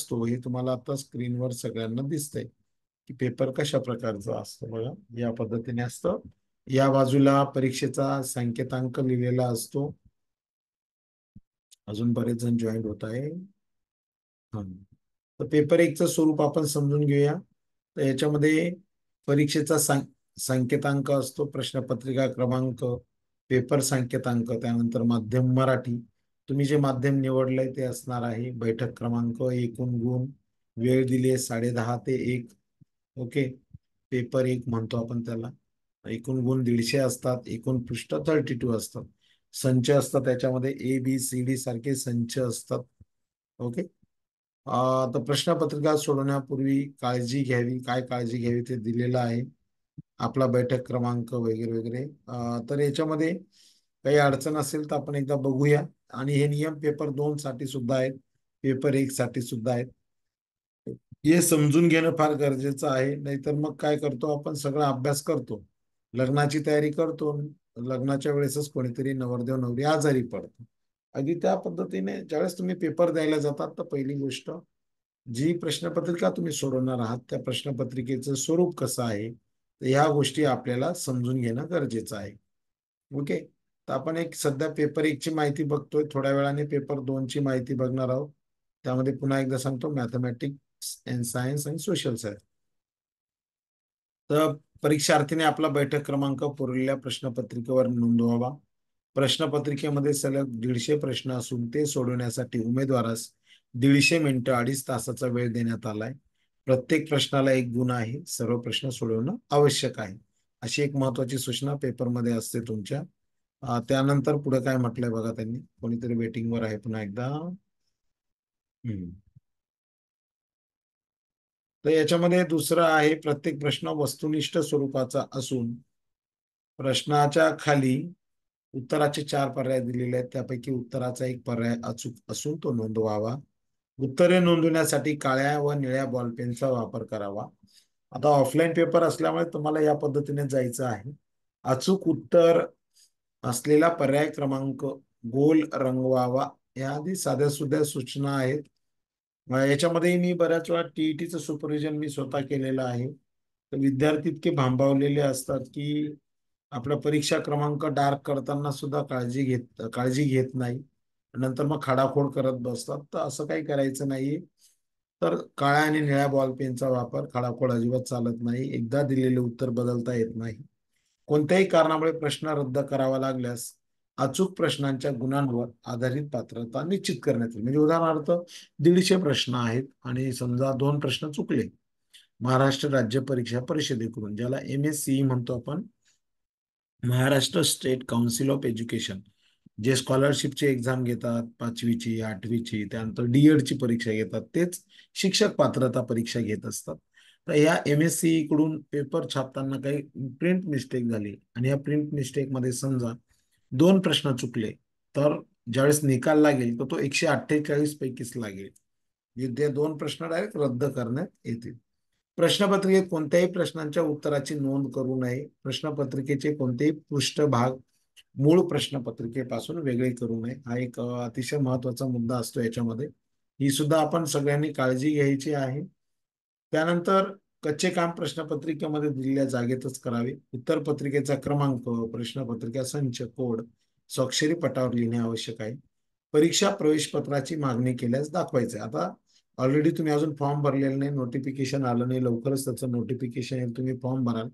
असतो हे तुम्हाला आता स्क्रीनवर सगळ्यांना दिसतंय की पेपर कशा प्रकारचा असतो. बघा, या पद्धतीने असतं. या बाजूला परीक्षेचा संकेतांक लिहिलेला असतो. अजून बरेच जण जॉईन होत आहे. तर पेपर एकचं स्वरूप आपण समजून घेऊया. तर याच्यामध्ये परीक्षेचा संकेतांक असतो, प्रश्नपत्रिका क्रमांक, पेपर संकेतांक, त्यानंतर माध्यम मराठी, तुम्ही जे माध्यम निवडलंय ते असणार आहे, बैठक क्रमांक, एकूण गुण, वेळ दिली आहे 10:30 ते 1. ओके, पेपर 1 म्हणतो आपण त्याला. एकूण गुण 150 असतात, एकूण पृष्ठ 32 असतात, संच असतात, त्याच्यामध्ये ABCD सारखे संच असतात. ओके. तर प्रश्नपत्रिका सोडवण्यापूर्वी काळजी घ्यावी, काय काळजी घ्यावी ते दिलेलं आहे, आपला बैठक क्रमांक वगैरे वगैरे. तर याच्यामध्ये काही अडचण असेल तर आपण एकदा बघूया. आणि हे नियम पेपर 2 साठी सुद्धा आहेत, पेपर 1 साठी सुद्धा आहेत. हे समजून घेणं फार गरजेचं आहे. नाहीतर मग काय करतो आपण, सगळा अभ्यास करतो, लग्नाची तयारी करतो, लग्नाच्या वेळेसच कोणीतरी नवरदेव नवरी आजारी पडतो. अगदी त्या पद्धतीने ज्यावेळेस तुम्ही पेपर द्यायला जातात तर पहिली गोष्ट, जी प्रश्नपत्रिका तुम्ही सोडवणार आहात त्या प्रश्नपत्रिकेचं स्वरूप कसं आहे, तर ह्या गोष्टी आपल्याला समजून घेणं गरजेचं आहे. ओके. तर आपण एक सध्या पेपर 1 ची माहिती बघतोय, थोड्या वेळाने पेपर 2 ची माहिती बघणार आहोत. त्यामध्ये पुन्हा एकदा सांगतो, मॅथमॅटिक्स अँड सायन्स आणि सोशल सायन्स. तर परीक्षार्थीने आपला बैठक क्रमांक पुरवलेल्या प्रश्नपत्रिकेवर नोंदवावा. प्रश्नपत्रिकेमध्ये सलग 150 प्रश्न असून ते सोडवण्यासाठी उमेदवारास 150 मिनिटं 2.5 तासाचा वेळ देण्यात आलाय. प्रत्येक प्रश्नाला 1 गुण आहे. सर्व प्रश्न सोडवणं आवश्यक आहे, अशी एक महत्वाची सूचना पेपरमध्ये असते तुमच्या. त्यानंतर पुढे काय म्हटलंय बघा त्यांनी, कोणीतरी वेटिंगवर आहे पुन्हा एकदा. तर याच्यामध्ये दुसरं आहे, प्रत्येक प्रश्न वस्तुनिष्ठ स्वरूपाचा असून प्रश्नाच्या खाली उत्तराचे 4 पर्याय दिलेले आहेत, त्यापैकी उत्तराचा एक पर्याय अचूक असून तो नोंदवावा. उत्तरे नोंदवण्यासाठी काळ्या व निळ्या बॉलपेनचा वापर करावा. आता ऑफलाईन पेपर असल्यामुळे तुम्हाला या पद्धतीने जायचं आहे. अचूक उत्तर असलेला पर्याय क्रमांक गोल रंगवावा. या आधी साध्या सुध्या सूचना आहेत. याच्यामध्ये मी बऱ्याच वेळा टीईटीचं सुपरविजन मी स्वतः केलेलं आहे. तर विद्यार्थी इतके भांबावलेले असतात की आपला परीक्षा क्रमांक डार्क करताना सुद्धा काळजी घेत नाही, नंतर मग खाडाखोड करत बसतात. तर असं काही करायचं नाहीये. तर काळ्या आणि निळ्या बॉल पेनचा वापर, खाडाखोड अजिबात चालत नाही. एकदा दिलेले उत्तर बदलता येत नाही. कोणत्याही कारणामुळे प्रश्न रद्द करावा लागल्यास अचूक प्रश्नांच्या गुणांवर आधारित पात्रता निश्चित करण्यात येईल. म्हणजे उदाहरणार्थ 150 प्रश्न आहेत आणि समजा 2 प्रश्न चुकले, महाराष्ट्र राज्य परीक्षा परिषदेकडून, ज्याला MSCE म्हणतो आपण, Maharashtra state council of education, जे स्कॉलरशिपची एक्झाम घेतात 5वीची 8वीची, त्यानंतर डीएडची परीक्षा घेतात, तेच शिक्षक पात्रता परीक्षा घेत असतात. तर या MSCE कडून पेपर छापताना काही प्रिंट मिस्टेक झाली आणि या प्रिंट मिस्टेक मध्ये समजा 2 प्रश्न चुकले, तर ज्यावेळेस निकाल लागेल तर तो 148 पैकीच लागेल. ते 2 प्रश्न डायरेक्ट रद्द करण्यात येतील. प्रश्नपत्रिकेत कोणत्याही प्रश्नांच्या उत्तराची नोंद करू नये. प्रश्नपत्रिकेचे कोणतेही पृष्ठभाग मूळ प्रश्नपत्रिकेपासून वेगळे करू नये. हा एक अतिशय महत्वाचा मुद्दा असतो याच्यामध्ये. ही सुद्धा आपण सगळ्यांनी काळजी घ्यायची आहे. त्यानंतर कच्चे काम प्रश्नपत्रिकेमध्ये दिलेल्या जागेतच करावे. उत्तरपत्रिकेचा क्रमांक, प्रश्नपत्रिका संच, कोड स्वाक्षरी पटावर लिहिणे आवश्यक आहे. परीक्षा प्रवेश पत्राची मागणी केल्यास दाखवायचे. आता ऑलरेडी तुम्ही अजून फॉर्म भरलेला नाही, नोटिफिकेशन आलं नाही, लवकरच त्याचं नोटिफिकेशन येईल, तुम्ही फॉर्म भराल,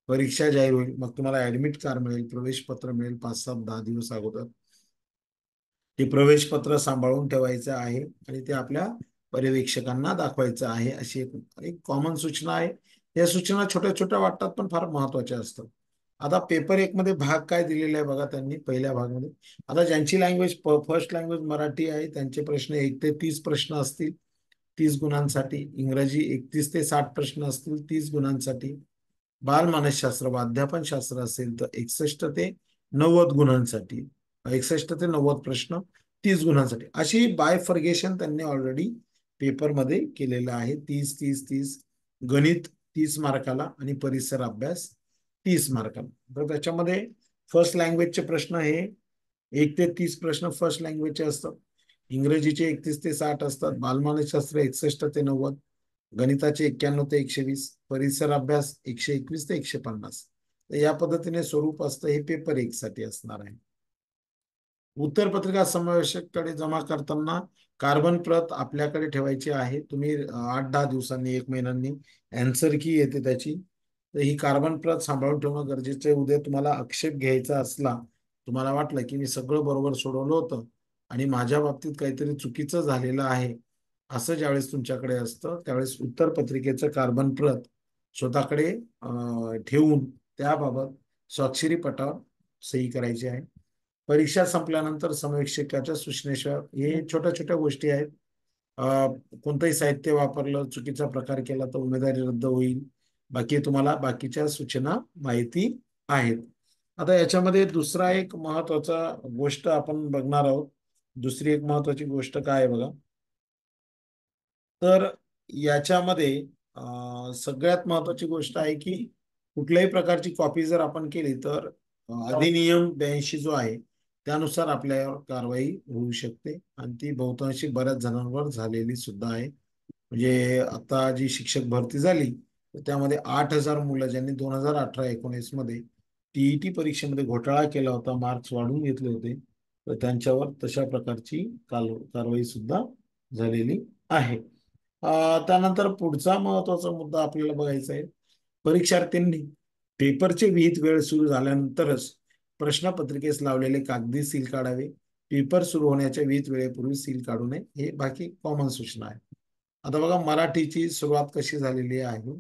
परीक्षा जाहीर होईल, मग तुम्हाला ऍडमिट कार्ड मिळेल, प्रवेश पत्र मिळेल 5-7-10 दिवस अगोदर. ते प्रवेश पत्र सांभाळून ठेवायचं आहे आणि ते आपल्या पर्यवेक्षकांना दाखवायचं आहे, अशी एक कॉमन सूचना आहे. या सूचना छोट्या छोट्या वाटतात पण फार महत्वाच्या असतात. आता पेपर 1 मध्ये भाग काय दिलेला आहे बघा त्यांनी, पहिल्या भागमध्ये. आता ज्यांची लँग्वेज फर्स्ट लँग्वेज मराठी आहे त्यांचे प्रश्न 1 ते 30 प्रश्न असतील 30 गुणांसाठी. इंग्रजी 31 ते 60 प्रश्न असतील 30 गुणांसाठी. बालमानसशास्त्र व अध्यापनशास्त्र असेल तर 61 ते 90 गुणांसाठी. 61 ते 90 प्रश्न 30 गुणांसाठी. अशी बायफर्गेशन त्यांनी ऑलरेडी पेपरमध्ये केलेलं आहे. 30-30-30. गणित 30 मार्काला आणि परिसर अभ्यास 30 मार्काला. तर त्याच्यामध्ये फर्स्ट लँग्वेजचे प्रश्न हे 1 ते 30 प्रश्न फर्स्ट लँग्वेजचे असतात. इंग्रजीचे 31 ते 60 असतात, बालमानसशास्त्र 61 ते 90, गणिताचे 91 ते 120, परिसर अभ्यास 121 ते 150. तर या पद्धतीने स्वरूप असतं, हे पेपर 1 साठी असणार आहे. उत्तरपत्रिका समावेशकडे जमा करताना कार्बन प्रत आपल्याकडे ठेवायची आहे. तुम्ही 8-10 दिवसांनी, 1 महिन्यांनी अँसर की येते त्याची, तर ही कार्बन प्रत सांभाळून ठेवणं गरजेचं आहे. उद्या तुम्हाला आक्षेप घ्यायचा असला, तुम्हाला वाटलं की मी सगळं बरोबर सोडवलं होतं आणि माझ्या बाबतीत काहीतरी चुकीचं झालेलं आहे, असं ज्यावेळेस तुमच्याकडे असतं त्यावेळेस उत्तरपत्रिकेचं कार्बन प्रत स्वतःकडे ठेवून त्याबाबत स्वाक्षरी पटावर सही करायची आहे. परीक्षा संपल्यानंतर समीक्षकाच्या सूचनेशिवाय, हे छोट्या छोट्या गोष्टी आहेत. कोणतंही साहित्य वापरलं, चुकीचा प्रकार केला तर उमेदवारी रद्द होईल. बाकी तुम्हाला बाकीच्या सूचना माहिती आहेत. आता याच्यामध्ये दुसरा एक महत्वाचा गोष्ट आपण बघणार आहोत. दुसरी एक महत्वाची गोष्ट काय आहे बघा, तर याच्यामध्ये सगळ्यात महत्वाची गोष्ट आहे की कुठल्याही प्रकारची कॉपी जर आपण केली तर अधिनियम 82 जो आहे त्यानुसार आपल्यावर कारवाई होऊ शकते आणि ती बहुतांशी बऱ्याच जणांवर झालेली सुद्धा आहे. म्हणजे आता जी शिक्षक भरती झाली तर त्यामध्ये 8,000 मुलं ज्यांनी 2018-19 मध्ये टीईटी परीक्षेमध्ये घोटाळा केला होता, मार्क्स वाढवून घेतले होते, तर त्यांच्यावर तशा प्रकारची कारवाई सुद्धा झालेली आहे. त्यानंतर पुढचा महत्वाचा मुद्दा आपल्याला बघायचा आहे, परीक्षार्थींनी पेपरचे विहित वेळ सुरू झाल्यानंतरच प्रश्नपत्रिकेस लावलेले कागदी सील काढावे. पेपर सुरू होण्याच्या विहित वेळेपूर्वी सील काढू नये, हे बाकी कॉमन सूचना आहे. आता बघा मराठीची सुरुवात कशी झालेली आहे.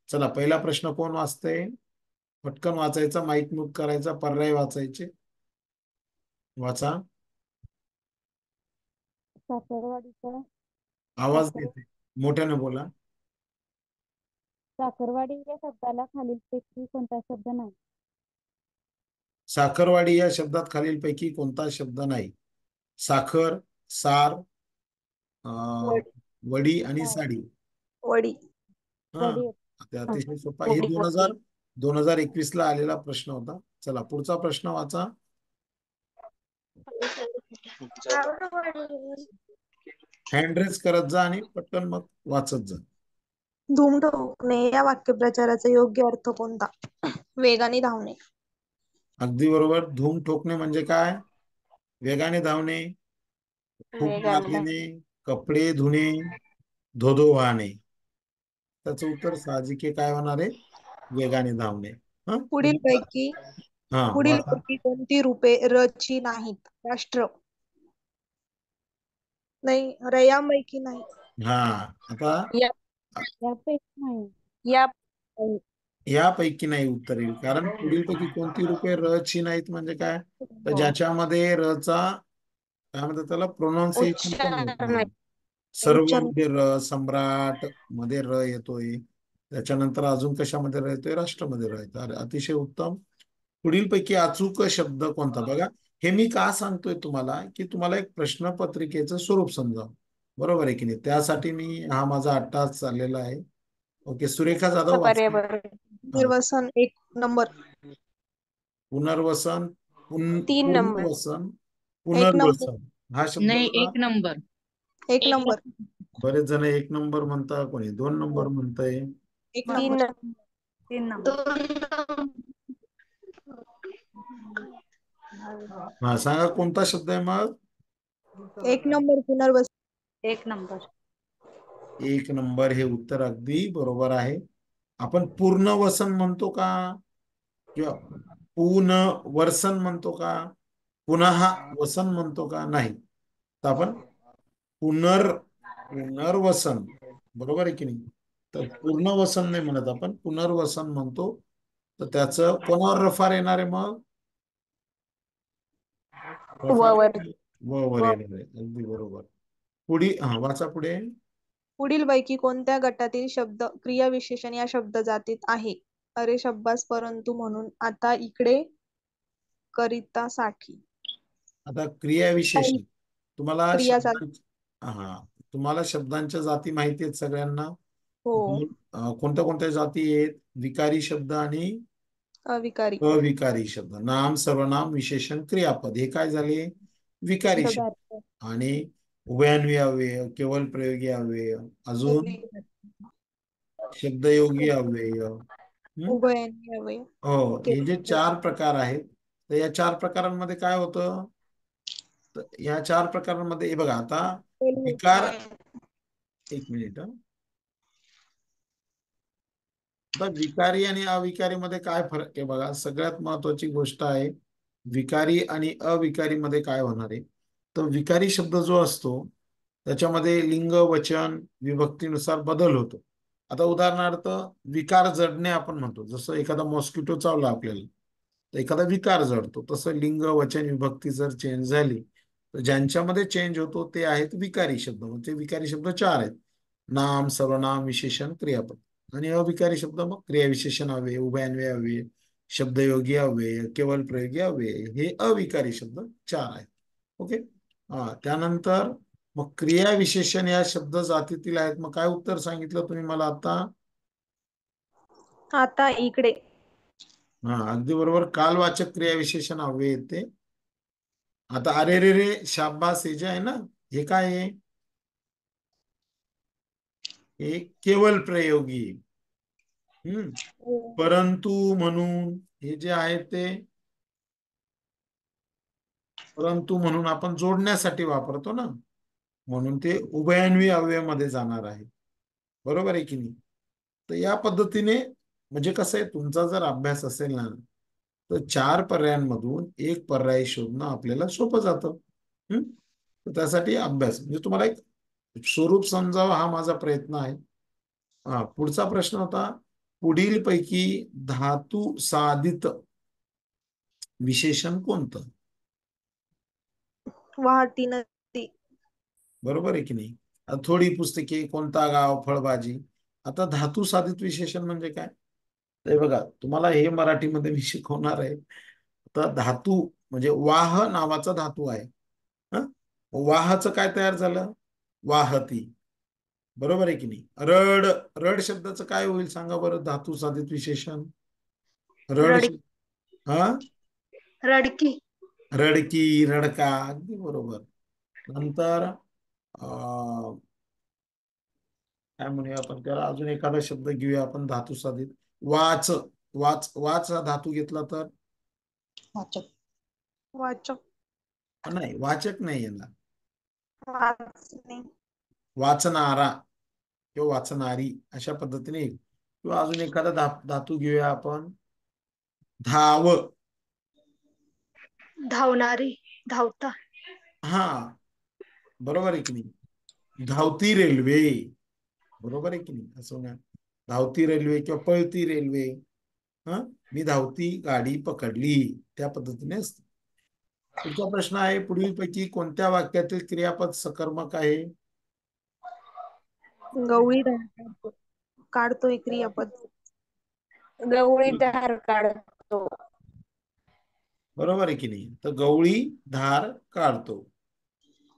चला पहिला प्रश्न कोण वाचतंय, पटकन वाचायचा, माईक म्यूट करायचा, पर्याय वाचायचे, वाचा. साखरवाडीच्या आवाज साखर येते, मोठ्याने बोला. साखरवाडी या शब्दाला खालीलपैकी कोणता शब्द नाही? साखरवाडी या शब्दात खालीलपैकी कोणता शब्द नाही? साखर, सार, वडी वडी आणि साडी. वडी हा, वडी ते अतिशय सोपा. हे 2021 ला आलेला प्रश्न होता. चला पुढचा प्रश्न वाचा. हँड रेस करत जा आणि पटकन मग वाचत जा. धूम ठोकणे या वाक्यप्रचाराचा योग्य अर्थ कोणता? वेगाने धावणे. अगदी बरोबर. धूम ठोकणे म्हणजे काय? वेगाने धावणे, खूप मार्गेने, कपडे धुणे, धोधो वाहणे. त्याचं उत्तर साहजिक काय होणार आहे? वेगाने धावणे. हा पुढील पैकी हा पुढील वाचा. पैकी कोणती रूपे र ची नाहीत? राष्ट्र नाही, रयांपैकी नाही. हा आता या यापैकी नाही. या यापैकी नाही उत्तर येईल, कारण पुढील पैकी कोणती रूपे र ची नाहीत म्हणजे काय, तर ज्याच्यामध्ये र चा काय म्हणतात त्याला प्रोनाऊन्सिएशन पण होत उच्चार नाही. नाही. सर्व उच्चार मध्ये र, सम्राट मध्ये र येतोय, त्याच्यानंतर अजून कशामध्ये र येतोय? राष्ट्रमध्ये र येतो. अतिशय उत्तम. पुढील पैकी अचूक शब्द कोणता? बघा हे मी का सांगतोय तुम्हाला, की तुम्हाला एक प्रश्नपत्रिकेचं स्वरूप समजावं, बरोबर आहे की नाही, त्यासाठी मी हा माझा 8 तास चाललेला आहे. ओके, सुरेखा जाधव पर्याय वाचते. बरोबर. निर्वसन 1 नंबर. पुनर्वसन, 3 नंबर. पुनर्वसन, 1 नंबर. पुनर्वसन हा शब्द नाही, बघा. 1 नंबर. 1 नंबर. बरेच जण 1 नंबर म्हणता, कोणी 2 नंबर म्हणताय. 1 नंबर. 3 नंबर. हा सांगा कोणता शब्द आहे मग? 1 नंबर पुनर्वसन. 1 नंबर. 1 नंबर हे उत्तर अगदी बरोबर आहे. आपण पूर्ण वसन म्हणतो का, किंवा पुनर्वसन म्हणतो का, पुन्हा वसन म्हणतो का? नाही, तर आपण पुनर्वसन, बरोबर आहे की नाही, तर पूर्ण वसन नाही म्हणत, आपण पुनर्वसन म्हणतो. तर त्याचं कोणावर रफार येणार आहे मग? रफार वर. वर येणार आहे, अगदी बरोबर. पुढे हा वाचा पुढे. पुढील पैकी कोणत्या गटातील शब्द क्रियाविशेषण या शब्द जातीत आहे? अरे शब्बास, परंतु, म्हणून, आता, इकडे, करिता, साठी. आता क्रियाविशेषण तुम्हाला क्रिया जाती. हा, तुम्हाला शब्दांच्या जाती माहिती आहेत सगळ्यांना. हो. कोणत्या कोणत्या जाती आहेत? विकारी शब्द आणि अविकारी अविकारी शब्द. नाम, सर्वनाम, विशेषण, क्रियापद हे काय झाले? विकारी शब्द. आणि उभयान्वी अव्यय, केवळ प्रयोगी अव्यय, अजून शब्दयोगी अव्यय. उभयनिष्ठ अव्यय. हो, हे जे केवळ 4 प्रकार आहेत, तर या 4 प्रकारांमध्ये काय होतं, तर या 4 प्रकारांमध्ये हे बघा आता विकार, एक मिनिट आता विकारी आणि अविकारी मध्ये काय फरक आहे बघा. सगळ्यात महत्वाची गोष्ट आहे विकारी आणि अविकारी मध्ये काय होणार आहे. तर विकारी शब्द जो असतो त्याच्यामध्ये लिंग वचन विभक्तीनुसार बदल होतो. आता उदाहरणार्थ विकार जडणे आपण म्हणतो, जसं एखादा मॉस्किटो चावला आपल्याला तर एखादा विकार जडतो. तसं लिंग वचन विभक्ती जर चेंज झाली तर ज्यांच्यामध्ये चेंज होतो ते आहेत विकारी शब्द. म्हणजे विकारी शब्द 4 आहेत: नाम, सर्वनाम, विशेषण, क्रियापद. आणि अविकारी शब्द मग क्रियाविशेषण अव्यय, उभयान्वय अव्यय, शब्दयोगी अव्यय, केवळ प्रयोगी अव्यय, हे अविकारी शब्द 4 आहेत. ओके. त्यानंतर मग क्रियाविशेषण या शब्द जातीतील आहेत. मग काय उत्तर सांगितलं तुम्ही मला आता? आता इकडे. अगदी बरोबर. कालवाचक क्रियाविशेषण अव्यय येते. आता अरे रे रे शाबास हे जे आहे ना, हे काय आहे? हे केवळ प्रयोगी. परंतु म्हणून हे जे आहे ते परंतु म्हणून आपण जोडण्यासाठी वापरतो ना, म्हणून ते उभयान्वी अव्ययामध्ये जाणार आहे. बरोबर आहे की नाही? तर या पद्धतीने म्हणजे कसं आहे, तुमचा जर अभ्यास असेल ना तर 4 पर्यायांमधून एक पर्याय शोधणं आपल्याला सोपं जातं. तर त्यासाठी अभ्यास म्हणजे तुम्हाला एक स्वरूप समजावं हा माझा प्रयत्न आहे. पुढचा प्रश्न होता, पुढील पैकी धातू साधित विशेषण कोणतं? वाहती नदी. बरोबर आहे की नाही? थोडी पुस्तके, कोणता गाव, फळभाजी. आता धातू साधित विशेषण म्हणजे काय? ते बघा, तुम्हाला हे मराठीमध्ये मी शिकवणार आहे. तर धातू म्हणजे वाह नावाचा धातू आहे. वाहचं काय तयार झालं? वाहती. बरोबर आहे की नाही? रड, रड शब्दाचं काय होईल सांगा बरं धातू साधित विशेषण? रड रड हा रडकी. रडकी, रडका. अगदी बरोबर. नंतर काय म्हणूया आपण त्याला, अजून एखादा शब्द घेऊया आपण धातू साधित. वाच, वाच, वाच हा धातू घेतला तर वाचक. वाचक. नाही, वाचक नाही येणार. वाचणे. वाचणारा किंवा वाचणारी अशा पद्धतीने येईल. किंवा अजून एखादा धातू घेऊया आपण, धाव. धावणारी. धावता. हा, बरोबर आहे की नाही? धावती रेल्वे. बरोबर आहे की नाही? असं ना, धावती रेल्वे किंवा पळती रेल्वे. मी धावती गाडी पकडली, त्या पद्धतीने असते. पुढचा प्रश्न आहे, पुढीलपैकी कोणत्या वाक्यातील क्रियापद सकर्मक आहे? गवळी धार काढतोय क्रियापद. गवळी धार काढतो. बरोबर आहे की नाही? तर गवळी धार काढतो.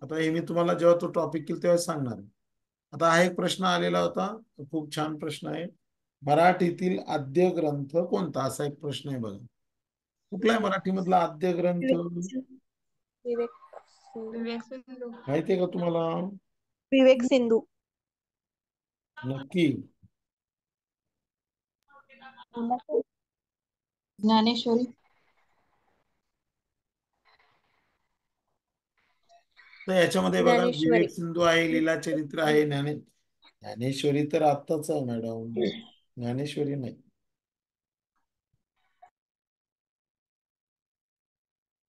आता हे मी तुम्हाला जेव्हा तो टॉपिक येईल तेव्हा सांगणार आहे. आता हा एक प्रश्न आलेला होता, खूप छान प्रश्न आहे. मराठीतील आद्य ग्रंथ कोणता, असा एक प्रश्न आहे बघा. कुठला आहे मराठीमधला आद्य ग्रंथ? विवेक. विवेक सिंधू. माहितीये का तुम्हाला? विवेक सिंधू. नक्की? ज्ञानेश्वरी. तर याच्यामध्ये बघा, ज्ञानेश्वरी. विवेक सिंधू आहे, लीलाचरित्र आहे, ज्ञानेश्वरी तर आत्ताच आहे मॅडम, ज्ञानेश्वरी नाही.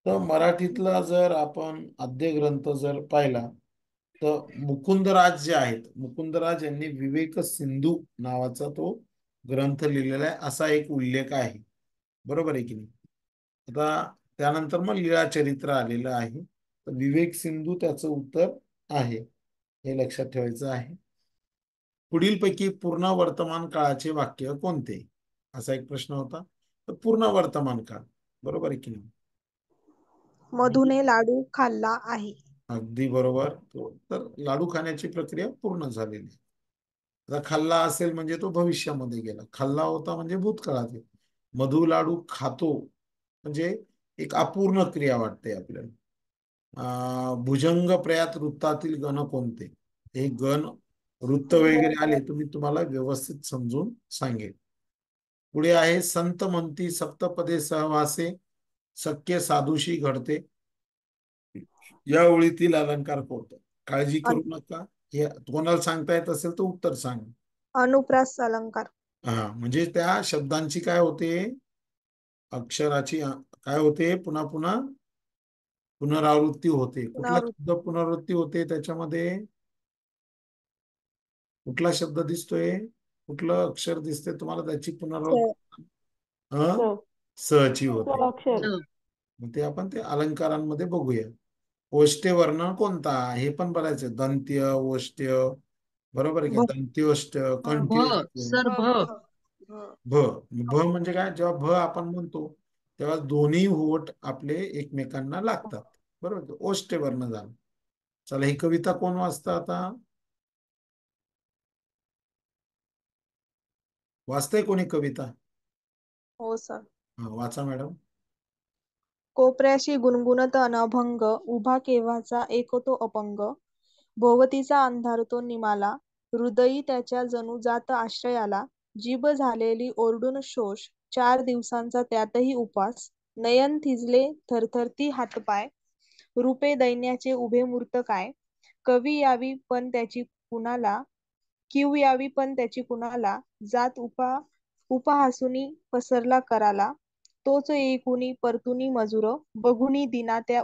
तर मराठीतला जर आपण आद्य ग्रंथ जर पाहिला तर मुकुंदराज जे आहेत, मुकुंदराज यांनी विवेक सिंधू नावाचा तो ग्रंथ लिहिलेला आहे, असा एक उल्लेख आहे. बरोबर आहे की नाही? आता त्यानंतर मग लीळाचरित्र आलेलं आहे. तर विवेक सिंधू त्याचं उत्तर आहे, हे लक्षात ठेवायचं आहे. पुढीलपैकी पूर्ण वर्तमान काळाचे वाक्य कोणते, असा एक प्रश्न होता. तर पूर्ण वर्तमान काळ, बरोबर आहे की नाही? मधुने लाडू खाल्ला आहे. अगदी बरोबर. तर लाडू खाण्याची प्रक्रिया पूर्ण झालेली आहे. आता खाल्ला असेल म्हणजे तो भविष्यामध्ये गेला, खाल्ला होता म्हणजे भूतकाळात. मधु लाडू खातो म्हणजे एक अपूर्ण क्रिया वाटते आपल्याला. भुजंग प्रयात वृत्तातील गण कोणते? हे गण वृत्त वगैरे आले तुम्ही तुम्हाला व्यवस्थित समजून सांगेल. पुढे आहे संत म्हणती सप्तपदे सहवासे सख्य साधूशी घडते. या ओळीतील अलंकार कोणता? काळजी करू नका. हे कोणाला सांगता येत असेल तर उत्तर सांग. अनुप्रास अलंकार. हा म्हणजे त्या शब्दांची काय होते, अक्षराची काय होते, पुन्हा पुन्हा पुनरावृत्ती होते. कुठला पुनरावृत्ती. शब्द पुनरावृत्ती होते त्याच्यामध्ये? कुठला शब्द दिसतोय, कुठलं अक्षर दिसते तुम्हाला त्याची पुनरावृत्ती? सची होते. मग ते आपण ते अलंकारांमध्ये बघूया. ओष्ठ्य वर्ण कोणता हे पण बघायचं. दंत्य, ओष्ठ्य, बरोबर आहे का? दंत्योष्ट, कंठ्योष्ट. भ भ म्हणजे काय? जेव्हा भ आपण म्हणतो तेव्हा दोन्ही होठ आपले एकमेकांना लागतात, बरोबर. ओष्ठ्य वर्ण झालं. चला ही कविता कोण वाचतं आता? वाचतंय कोणी कविता? हो सर. हा वाचा मॅडम. कोपऱ्याशी गुणगुणत अनभंग उभा केव्हाचा एक तो अपंग. भोवतीचा अंधार तो निमाला हृदयी त्याच्या जणू जात आश्रयाला. जीभ झालेली ओरडून शोष 4 दिवसांचा त्यातही उपास. नयन थिजले थरथरती हातपाय रूपे दैन्याचे उभे मूर्त काय. कवी यावी पण त्याची कुणाला कीव यावी पण त्याची कुणाला. जात उपहासुनी पसरला कराला. तोच येईकुनी परतुनी मजूर बघुनी दिना त्या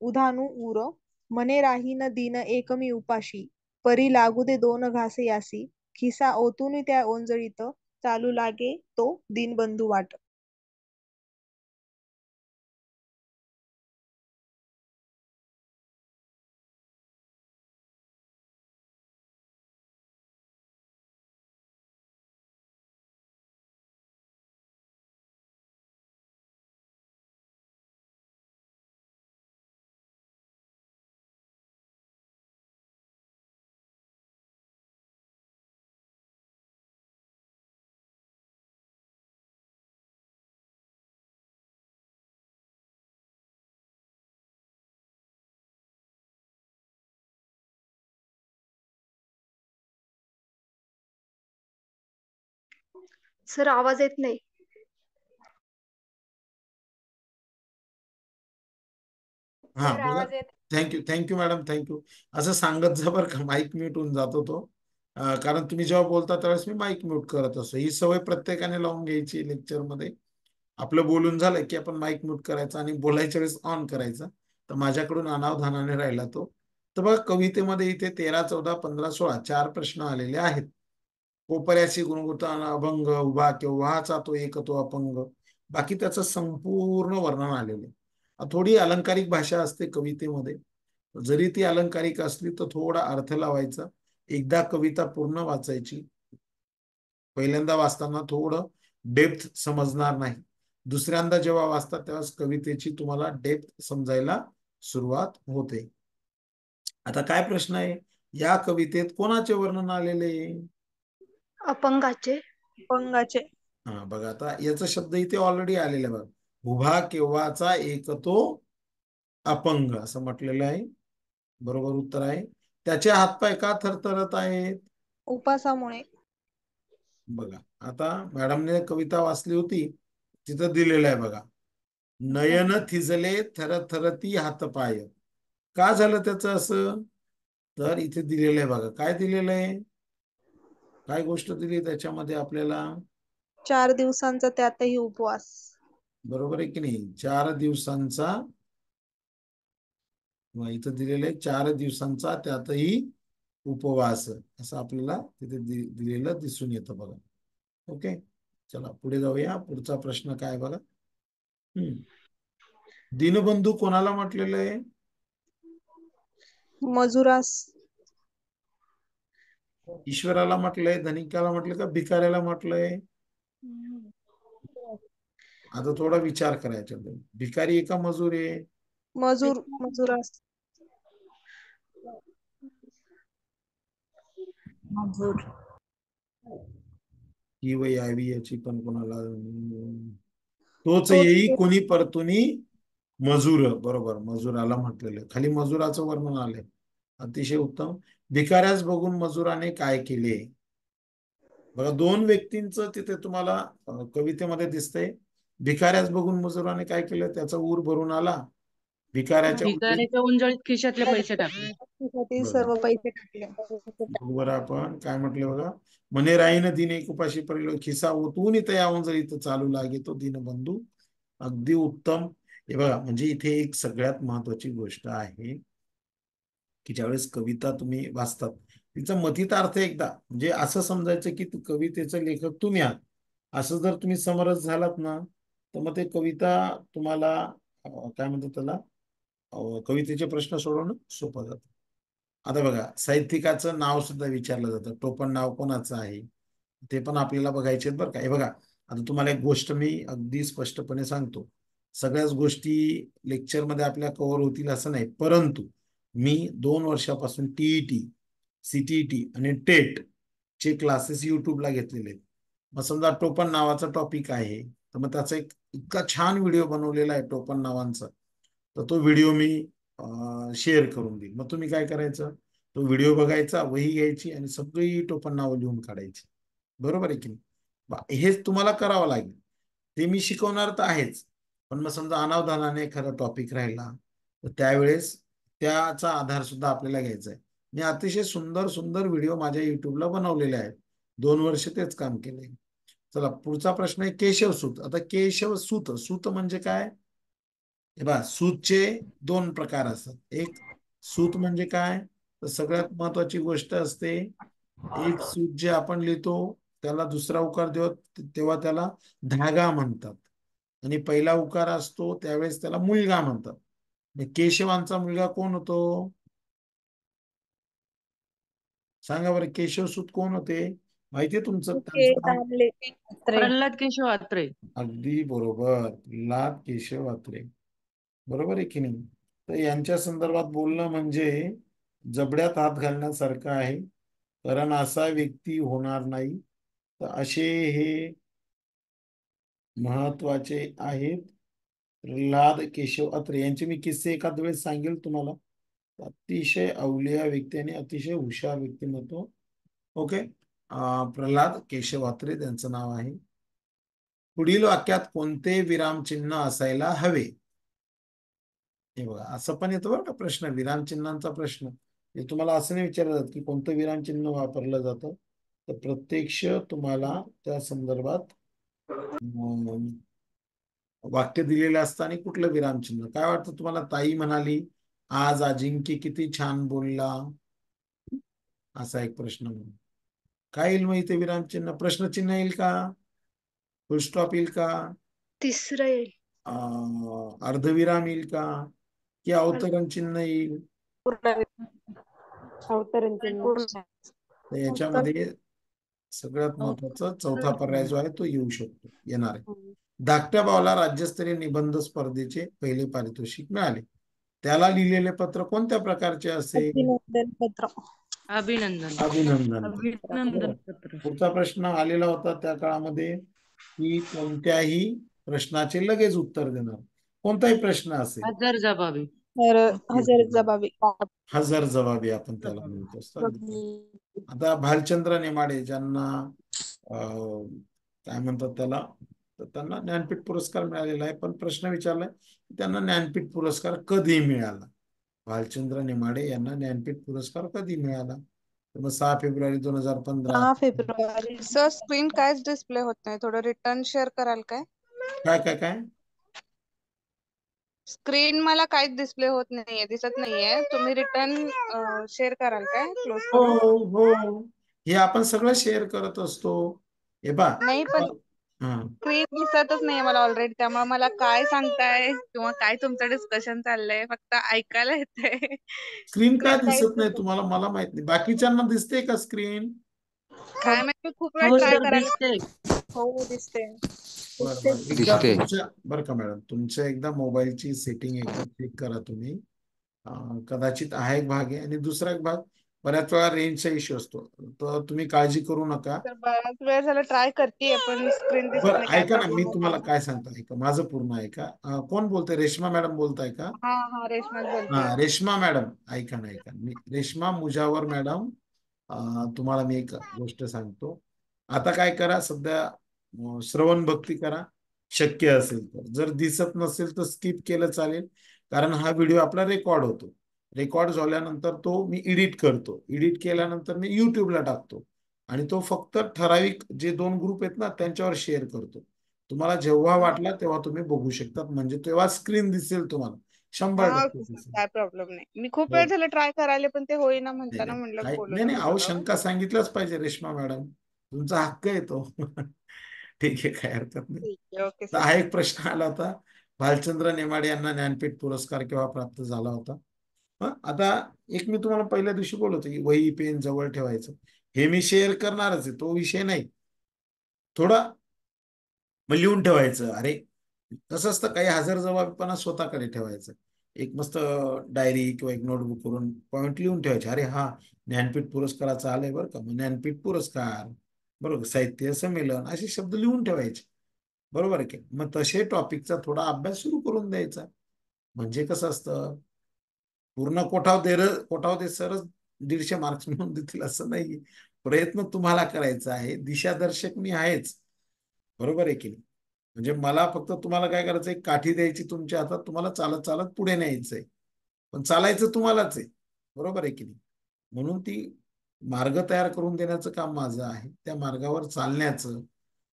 उधानु उर. म्हणे राहीन दिन एक मी उपाशी परी लागू दे 2 घासे यासी. खिसा ओतून त्या ओंजळीत चालू लागे तो दीनबंधू वाट. सर आवाज येत नाही. हा बघा. Thank you madam, thank you. असं सांगत जा बरं का, माईक म्यूट होऊन जातो तो. कारण तुम्ही जेव्हा बोलता त्यावेळेस मी माईक म्यूट करत असतो. ही सवय प्रत्येकाने लावून घ्यायची लेक्चरमध्ये. आपलं बोलून झालं की आपण माईक म्यूट करायचा आणि बोलायच्या वेळेस ऑन करायचा. तर माझ्याकडून अनावधानाने राहिला तो. तर बघा कवितेमध्ये इथे 13, 14, 15, 16 4 प्रश्न आलेले आहेत. कोपऱ्याशी गुणगुणता अभंग उभा केव्हाचा तो एक तो अपंग. बाकी त्याचं संपूर्ण वर्णन आलेलं आहे. थोडी अलंकारिक भाषा असते कवितेमध्ये. जरी ती अलंकारिक असली तर थोडा अर्थ लावायचा. एकदा कविता पूर्ण वाचायची. पहिल्यांदा वाचताना थोडं डेप्थ समजणार नाही. दुसऱ्यांदा जेव्हा वाचतात तेव्हा कवितेची तुम्हाला डेप्थ समजायला सुरुवात होते. आता काय प्रश्न आहे, या कवितेत कोणाचे वर्णन आलेले? अपंगाचे. अपंगाचे. हा बघा आता याचा शब्द इथे ऑलरेडी आलेला आहे बघा. उभा केव्हाचा एक तो अपंग असं म्हटलेलं आहे. बरोबर उत्तर आहे. त्याचे हातपाय का थरथरत आहेत? उपासामुळे. बघा आता मॅडमने कविता वाचली होती, तिथं दिलेलं आहे बघा. नयन थिजले थरथरती हातपाय. का झालं त्याचं असं? तर इथे दिलेलं आहे बघा. काय दिलेलं आहे, काय गोष्ट दिली त्याच्यामध्ये आपल्याला? 4 दिवसांचा त्यातही उपवास. बरोबर आहे की नाही? 4 दिवसांचा, इथं दिलेलं आहे 4 दिवसांचा त्यातही उपवास असं आपल्याला तिथे दिलेलं दिसून येतं बघा. ओके चला पुढे जाऊया. पुढचा प्रश्न काय बघा. दीनबंधू कोणाला म्हटलेलं आहे? मजुरास. ईश्वराला म्हटलंय, धनिकाला म्हटलं का भिकाऱ्याला म्हटलंय? आता थोडा विचार करायचा. भिकारी आहे का मजूर आहे? मजुरास. मजूर. ही व यावी याची पण कोणाला. तोच तोच येई कोणी परतुनी मजूर, बरोबर, मजुराला म्हटलेलं, खाली मजुराचं वर्णन आलंय. अतिशय उत्तम. भिकाऱ्यास बघून मजुराने काय केले? बघा, दोन व्यक्तींचं तिथे तुम्हाला कवितेमध्ये दिसतंय. भिकाऱ्यास बघून मजुराने काय केलं? त्याचा ऊर भरून आला. भिकाऱ्याच्या उंजळीत, भिकाऱ्याच्या उंजळीत खिशातले पैसे टाकले. खिशातील बरोबर, सर्व पैसे टाकले. बरोबर. आपण काय म्हटलं बघा, म्हणे राहीन दिन एक उपाशी पडलो, खिसा ओतून इथं या उंजळीत चालू लागे तो दीनबंधू. अगदी उत्तम. हे बघा, म्हणजे इथे एक सगळ्यात महत्वाची गोष्ट आहे की ज्यावेळेस कविता तुम्ही वाचतात, तिचा मथितार्थ एकदा म्हणजे असं समजायचं की कवितेचं लेखक तुम्ही आहात, असं जर तुम्ही समरस झालात ना, तर मग ते कविता तुम्हाला काय म्हणतात त्याला, कवितेचे प्रश्न सोडवणं सोपं जातं. आता बघा, साहित्यिकाचं नाव सुद्धा विचारलं जातं, टोपण नाव कोणाचं आहे ते पण आपल्याला बघायचे बरं का. हे बघा, आता तुम्हाला एक गोष्ट मी अगदी स्पष्टपणे सांगतो. सगळ्याच गोष्टी लेक्चरमध्ये आपल्या कव्हर होतील असं नाही, परंतु मी 2 वर्षापासून टीईटी, सीटीईटी आणि टेट चे क्लासेस युट्यूबला घेतलेले आहेत. मग समजा टोपण नावाचा टॉपिक आहे, तर मग त्याचा एक इतका छान व्हिडिओ बनवलेला आहे टोपण नावांचा, तर तो व्हिडिओ मी शेअर करून देईल. मग तुम्ही काय करायचं, तो व्हिडिओ बघायचा, वही घ्यायची आणि सगळी टोपण नावं लिहून काढायची. बरोबर आहे की नाही? हेच तुम्हाला करावं लागेल. ते मी शिकवणार तर आहेच, पण मग समजा अनावधानाने एखादा टॉपिक राहिला तर त्यावेळेस त्याचा आधार सुद्धा आपल्याला घ्यायचा आहे. मी अतिशय सुंदर सुंदर व्हिडिओ माझ्या युट्यूबला बनवलेले आहेत. 2 वर्ष तेच काम केलंय. चला, पुढचा प्रश्न आहे केशवसूत. आता केशवसूत, सूत म्हणजे काय? हे बघा, सूतचे 2 प्रकार असतात. एक सूत म्हणजे काय, तर सगळ्यात महत्वाची गोष्ट असते, एक सूत जे आपण लिहितो त्याला दुसरा उकार तेव्हा त्याला धागा म्हणतात, आणि पहिला उकार असतो त्यावेळेस त्याला मुलगा म्हणतात. केशवांचा मुलगा कोण होतो? सांगा बरं, केशवसूत कोण होते? माहितीये तुमचं मुके, त्यांचं नाव? दामले, प्रल्हाद केशव अत्रे. अगदी बरोबर, प्रल्हाद केशव अत्रे. बरोबर आहे की नाही? तर यांच्या संदर्भात बोलणं म्हणजे जबड्यात हात घालण्यासारखं आहे, कारण असा व्यक्ती होणार नाही. तर असे हे महत्वाचे आहेत प्रल्हाद केशव अत्रे यांचे. मी किस्से एखाद वेळेस सांगेल तुम्हाला. अतिशय अवलिया व्यक्ती आणि अतिशय हुशार व्यक्तिमत्व. ओके, प्रल्हाद केशव अत्रे त्यांचं नाव आहे. पुढील वाक्यात कोणते विरामचिन्ह असायला हवे? हे बघा, असं पण येतो बरं का प्रश्न, विरामचिन्हांचा प्रश्न. हे तुम्हाला असं नाही विचारलं जात की कोणतं विरामचिन्ह वापरलं जातं, तर प्रत्यक्ष तुम्हाला त्या संदर्भात वाक्य दिलेलं असतं आणि कुठलं विरामचिन्ह. काय वाटतं तुम्हाला? ताई म्हणाली, आज अजिंक्य किती छान बोलला, असा एक प्रश्न म्हणून काय येईल मग इथे? विरामचिन्ह, प्रश्नचिन्ह येईल का, फुलस्टॉप येईल का, तिसरं येईल. अर्धविराम येईल का, की अवतरण चिन्ह येईल? अवतरण चिन्ह. तर याच्यामध्ये सगळ्यात महत्वाचा चौथा पर्याय जो आहे तो येऊ शकतो, येणार आहे. धाकट्या भावाला राज्यस्तरीय निबंध स्पर्धेचे पहिले पारितोषिक मिळाले. त्याला लिहिलेले पत्र कोणत्या प्रकारचे असेल? अभिनंदन पत्र. अभिनंदन. अभिनंदन. अभिनंदन पत्र. पुढचा प्रश्न आलेला होता त्या काळामध्ये की कोणत्याही प्रश्नाचे लगेच उत्तर देणार, कोणताही प्रश्न असेल, हजर जबाबी. हजर जबाबी. हजर जबाबी आपण त्याला म्हणत असतो. आता भालचंद्र नेमाडे ज्यांना काय म्हणतात त्याला, तर त्यांना ज्ञानपीठ पुरस्कार मिळालेला आहे, पण प्रश्न विचारलाय त्यांना ज्ञानपीठ पुरस्कार कधी मिळाला? भालचंद्र नेमाडे यांना ज्ञानपीठ पुरस्कार कधी मिळाला? तर मग 6 फेब्रुवारी 2015. 6 फेब्रुवारी. सर स्क्रीन कायच डिस्प्ले होत नाही, थोडं रिटर्न शेअर कराल काय? काय काय काय स्क्रीन मला काहीच डिस्प्ले होत नाहीये, दिसत नाहीये. तुम्ही रिटर्न शेअर कराल काय क्लोज हो करून? हो, हे आपण सगळं शेअर करत असतो. हे बा, नाही पण हा, स्क्रीन दिसतच नाहीये मला ऑलरेडी, त्यामुळे मला काय सांगताय किंवा काय तुमचं डिस्कशन चाललंय फक्त ऐकायला येतंय. स्क्रीन का स्क्रीन काहीच दिसत नाही दिसत तुम्हाला? मला माहित नाही, बाकीच्यांना दिसते का स्क्रीन? काय माहिती, खूप वेळ हो ट्राय सर, करायला. दिसते. हो, दिसते. एकदा तुमच्या, बरं का मॅडम, तुमच्या एकदा मोबाईलची सेटिंग एकदा चेक करा तुम्ही. कदाचित हा एक भाग आहे, आणि दुसरा एक भाग, बऱ्याच वेळा रेंजचा इश्यू असतो, तर तुम्ही काळजी करू नका. तर बराच वेळ झाला ट्राय करतेय पण स्क्रीन दिसत बरं नाही, काय ऐका ना, मी प्रॉब्लेम तुम्हाला आहे. काय सांगतो, ऐका माझं पूर्ण ऐका. कोण बोलतंय? रेश्मा मॅडम बोलताय का? हा हा, रेशमाच हा बोलतेय. रेश्मा मॅडम, ऐका ना ऐका, मी रेश्मा मुजावर मॅडम, तुम्हाला मी एक गोष्ट सांगतो. आता काय करा, सध्या श्रवण भक्ती करा शक्य असेल तर. जर दिसत नसेल तर स्किप केलं चालेल, कारण हा व्हिडिओ आपला रेकॉर्ड होतो. रेकॉर्ड झाल्यानंतर तो मी एडिट करतो, एडिट केल्यानंतर मी युट्यूबला टाकतो आणि तो फक्त ठराविक जे 2 ग्रुप आहेत ना त्यांच्यावर शेअर करतो. तुम्हाला जेव्हा वाटला तेव्हा तुम्ही बघू शकतात, म्हणजे तेव्हा स्क्रीन दिसेल तुम्हाला, हा 100% ओके सर, दिसेल. काय प्रॉब्लेम नाही. मी खूप वेळ हो. झालं ट्राय करायला पण ते होईना नाही म्हणताना नाही म्हणलं काय नाही बोलून नाही, घेऊ अहो थोडं. शंका सांगितलंच पाहिजे रेश्मा मॅडम, तुमचा हक्क आहे तो. ठीक आहे, काय हरकत नाही. ठीक आहे, ओके तर सर. हा एक प्रश्न आला होता, भालचंद्र नेमाडे यांना ज्ञानपीठ पुरस्कार केव्हा प्राप्त झाला होता? आता एक मी तुम्हाला पहिल्या दिवशी बोलत की वही पेन जवळ ठेवायचं, हे मी शेअर करणारच आहे, तो विषय नाही. थोडा मग लिहून ठेवायचं. अरे कसं असतं, काही हजरजबाबीपणा स्वतःकडे ठेवायचं. एक मस्त डायरी किंवा एक नोटबुक करून पॉइंट लिहून ठेवायचे. अरे हा ज्ञानपीठ पुरस्काराचं आलंय बरं का, मग ज्ञानपीठ पुरस्कार, बरोबर, साहित्य संमेलन, असे शब्द लिहून ठेवायचे. बरोबर आहे की? मग तसे टॉपिकचा थोडा अभ्यास सुरू करून द्यायचा. म्हणजे कसं असतं, पूर्ण कोठाव दे सरच 150 मार्क्स म्हणून देतील असं नाही. प्रयत्न तुम्हाला करायचा आहे, दिशादर्शक मी आहेच. बरोबर आहे की नाही? म्हणजे मला फक्त तुम्हाला काय करायचंय, काठी द्यायची तुमच्या हातात, तुम्हाला चालत चालत पुढे न्यायचंय, पण चालायचं तुम्हालाच आहे. बरोबर आहे की नाही? म्हणून ती मार्ग तयार करून देण्याचं काम माझं आहे, त्या मार्गावर चालण्याचं.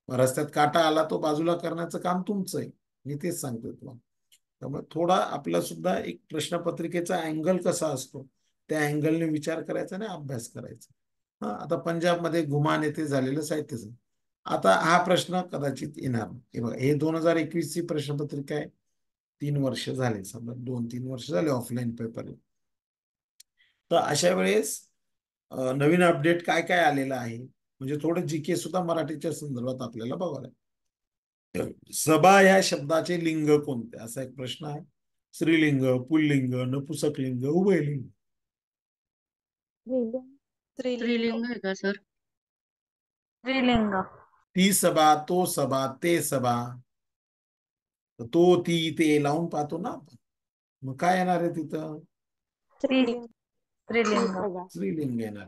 रस्त्यात काटा आला तो बाजूला करण्याचं काम तुमचं आहे, मी तेच सांगतोय तुम्हाला. त्यामुळे थोडा आपला सुद्धा एक प्रश्नपत्रिकेचा अँगल कसा असतो, त्या अँगलने विचार करायचा आणि अभ्यास करायचा. आता पंजाबमध्ये घुमान येथे झालेलं साहित्य, आता हा प्रश्न कदाचित येणार नाही. हे बघा, हे 2021 ची प्रश्नपत्रिका आहे, 3 वर्ष झाले, समजा 2-3 वर्ष झाले ऑफलाईन पेपर. तर अशा वेळेस नवीन अपडेट काय काय आलेलं आहे, म्हणजे थोडं जीके सुद्धा मराठीच्या संदर्भात आपल्याला बघावं लागेल. सभा या शब्दाचे लिंग कोणते, असा एक प्रश्न आहे. स्त्रीलिंग, पुल्लिंग, नपुसकलिंग, उभयलिंग? स्त्रीलिंग. स्त्रीलिंग. स्त्रीलिंग आहे का सर? स्त्रीलिंग. ती सभा, तो सभा, ते सभा, तो ती ते लावून पाहतो ना आपण, मग काय येणार आहे तिथं? स्त्रीलिंग. स्त्रीलिंग. स्त्रीलिंग येणार.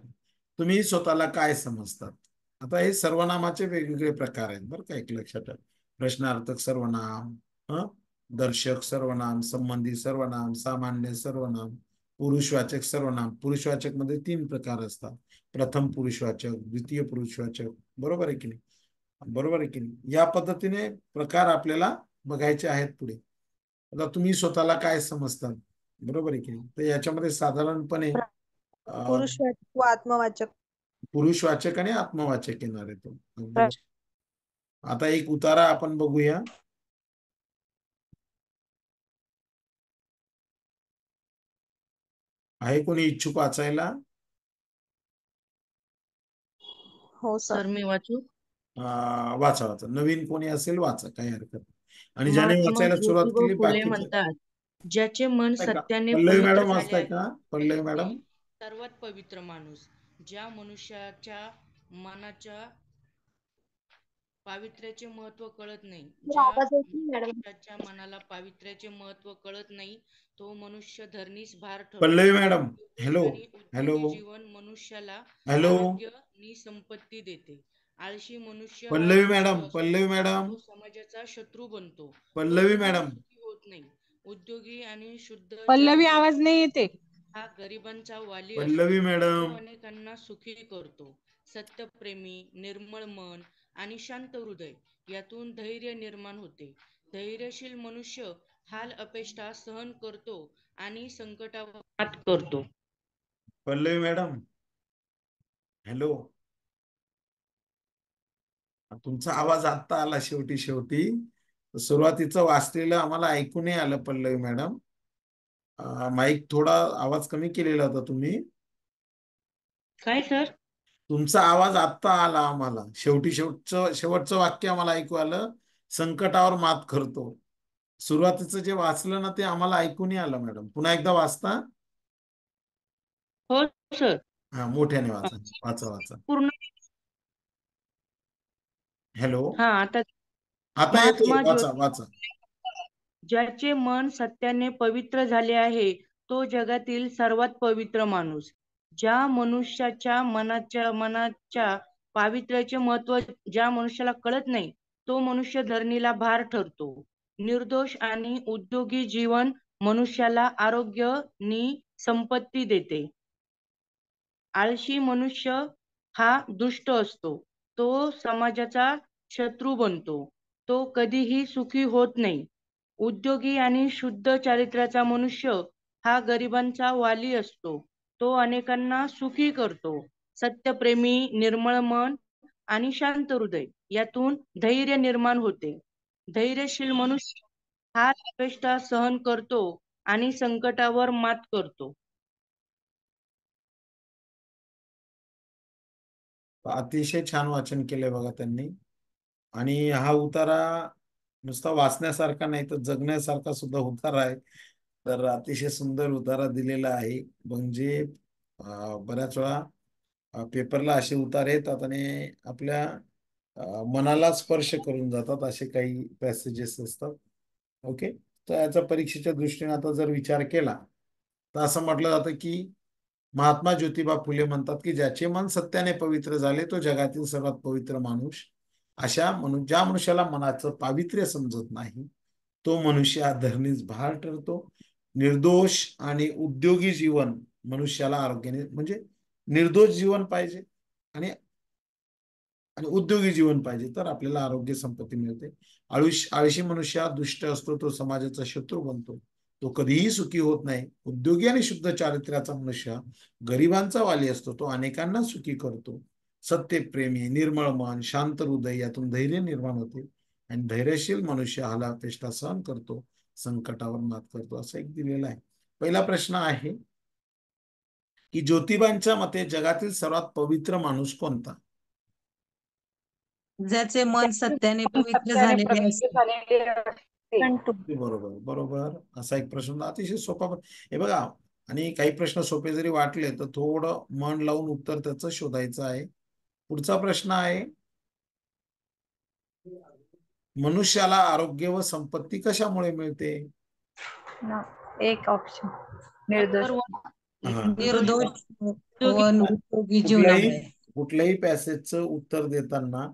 तुम्ही स्वतःला काय समजतात? आता हे सर्वनामाचे वेगवेगळे प्रकार आहेत बरं का, एक लक्षात ठेवा. प्रश्नार्थक सर्वनाम, दर्शक सर्वनाम, संबंधी सर्वनाम, सामान्य सर्वनाम, पुरुषवाचक सर्वनाम. पुरुषवाचक मध्ये 3 प्रकार असतात, प्रथम पुरुषवाचक, द्वितीय पुरुषवाचक. बरोबर आहे की नाही? बरोबर आहे की नाही? या पद्धतीने प्रकार आपल्याला बघायचे आहेत पुढे. आता तुम्ही स्वतःला काय समजतात? बरोबर आहे की नाही? तर याच्यामध्ये साधारणपणे पुरुषवाचक व आत्मवाचक. पुरुषवाचक आणि आत्मवाचक येणार आहे तो. आता एक उतारा आपण बघूया. आहे कोणी इच्छुक वाचायला? हो सर. सर मी वाचू? वाचा वाचा, नवीन कोणी असेल वाचा, काही हरकत नाही. आणि ज्याने महात्मा वाचायला सुरुवात ज्योतिबा केली फुले बाकीचे. म्हणतात, ज्याचे मन का सत्याने पल्लवी पवित्र मॅडम झाले वाचताय आहे, का? पल्लवी त्याचे मॅडम. सर्वात पवित्र माणूस. ज्या मनुष्याच्या मनाच्या पावित्र्याचे महत्व कळत नाही, सर, ज्या आवाज येत नाही मॅडम. मनुष्याच्या मनाला पावित्र्याचे महत्व कळत नाही, तो मनुष्य धरणीस भार ठरतो. पल्लवी मॅडम, हॅलो आणि हॅलो उद्योगी जीवन मनुष्याला हॅलो. आरोग्य नि संपत्ती देते. आळशी मनुष्य हा पल्लवी निष्ठुर मॅडम, असतो, पल्लवी मॅडम, तो समाजाचा शत्रू बनतो, तो पल्लवी कधीच मॅडम, सुखी होत नाही. उद्योगी आणि शुद्ध पल्लवी, चारित्र्य आवाज नाही येते. हा गरिबांचा वाली असतो, पल्लवी तो मॅडम. अनेकांना सुखी करतो. सत्यप्रेमी, निर्मळ मन आणि शांत हृदय यातून धैर्य निर्माण होते. धैर्यशील मनुष्य हाल अपेष्टा सहन करतो आणि संकटावर मात करतो. Pallavi madam, hello. तुमचा आवाज आत्ता आला शेवटी शेवटी. सुरुवातीचं वाचलेलं आम्हाला ऐकू नाही आलं पल्लवी मॅडम. माईक थोडा आवाज कमी केलेला होता तुम्ही. काय सर? तुमचा आवाज आत्ता आला आम्हाला, शेवटचं वाक्य आम्हाला ऐकू आलं, संकटावर मात करतो. सुरुवातीचं जे वाचलं ना ते आम्हाला ऐकू नाही आलं मॅडम, पुन्हा एकदा वाचता. हो सर. हा, मोठ्याने वाचा वाचा वाचा. पूर्ण. हॅलो, हा, आता आता येतोय, महात्मा वाचा ज्योतिबा वाचा. ज्याचे मन सत्याने पवित्र झाले आहे तो जगातील सर्वात पवित्र माणूस. ज्या मनुष्याच्या मनाच्या पावित्र्याचे महत्व ज्या मनुष्याला कळत नाही तो मनुष्य धरणीला भार ठरतो. निर्दोष आणि उद्योगी जीवन मनुष्याला आरोग्य नि संपत्ती देते. आळशी मनुष्य हा दुष्ट असतो, तो समाजाचा शत्रू बनतो, तो कधीही सुखी होत नाही. उद्योगी आणि शुद्ध चारित्र्याचा मनुष्य हा गरिबांचा वाली असतो, तो अनेकांना सुखी करतो. सत्यप्रेमी, निर्मळ मन आणि शांत हृदय यातून धैर्य निर्माण होते. धैर्यशील मनुष्य हा अपेष्टा सहन करतो आणि संकटावर मात करतो. अतिशय छान वाचन केलंय बघा त्यांनी. आणि हा उतारा नुसता वाचण्यासारखा नाही तर जगण्यासारखा सुद्धा उतारा आहे. तर अतिशय सुंदर उतारा दिलेला आहे. म्हणजे बऱ्याच वेळा पेपरला असे उतार येतात आणि आपल्या मनाला स्पर्श करून जातात, असे काही पॅसेजेस असतात. ओके, तर याचा परीक्षेच्या दृष्टीने आता जर विचार केला तर असं म्हटलं जातं की महात्मा ज्योतिबा फुले म्हणतात की ज्याचे मन सत्याने पवित्र झाले तो जगातील सर्वात पवित्र माणूस. ज्या मनुष्याला मनाचं पावित्र्य समजत नाही तो मनुष्य हा धरणीस भार ठरतो. निर्दोष आणि उद्योगी जीवन मनुष्याला आरोग्याने, म्हणजे निर्दोष जीवन पाहिजे आणि आणि उद्योगी जीवन पाहिजे तर आपल्याला आरोग्य संपत्ती मिळते. आळशी मनुष्य हा दुष्ट असतो, तो समाजाचा शत्रू बनतो, तो कधीही सुखी होत नाही. उद्योगी आणि शुद्ध चारित्र्याचा मनुष्य गरिबांचा वाली असतो, तो अनेकांना सुखी करतो. सत्यप्रेमी, निर्मळ मन, शांत हृदय यातून धैर्य निर्माण होते आणि धैर्यशील मनुष्य अपेष्टा सहन करतो, संकटावर मात करतो. असं एक दिलेलं आहे. पहिला प्रश्न आहे की ज्योतिबांच्या मते जगातील सर्वात पवित्र माणूस कोणता? ज्याचे मन सत्याने पवित्र झालेले असते. बरोबर बरोबर, असा एक प्रश्न अतिशय सोपा. हे बघा, आणि काही प्रश्न सोपे जरी वाटले तर थोडं मन लावून उत्तर त्याचं शोधायचं आहे. पुढचा प्रश्न आहे, मनुष्याला आरोग्य व संपत्ती कशामुळे मिळते? एक ऑप्शन निर्दोष. हा, निर्दोष व निरोगी कुठल्याही जीवनामुळे. कुठल्याही पॅसेजचं उत्तर देताना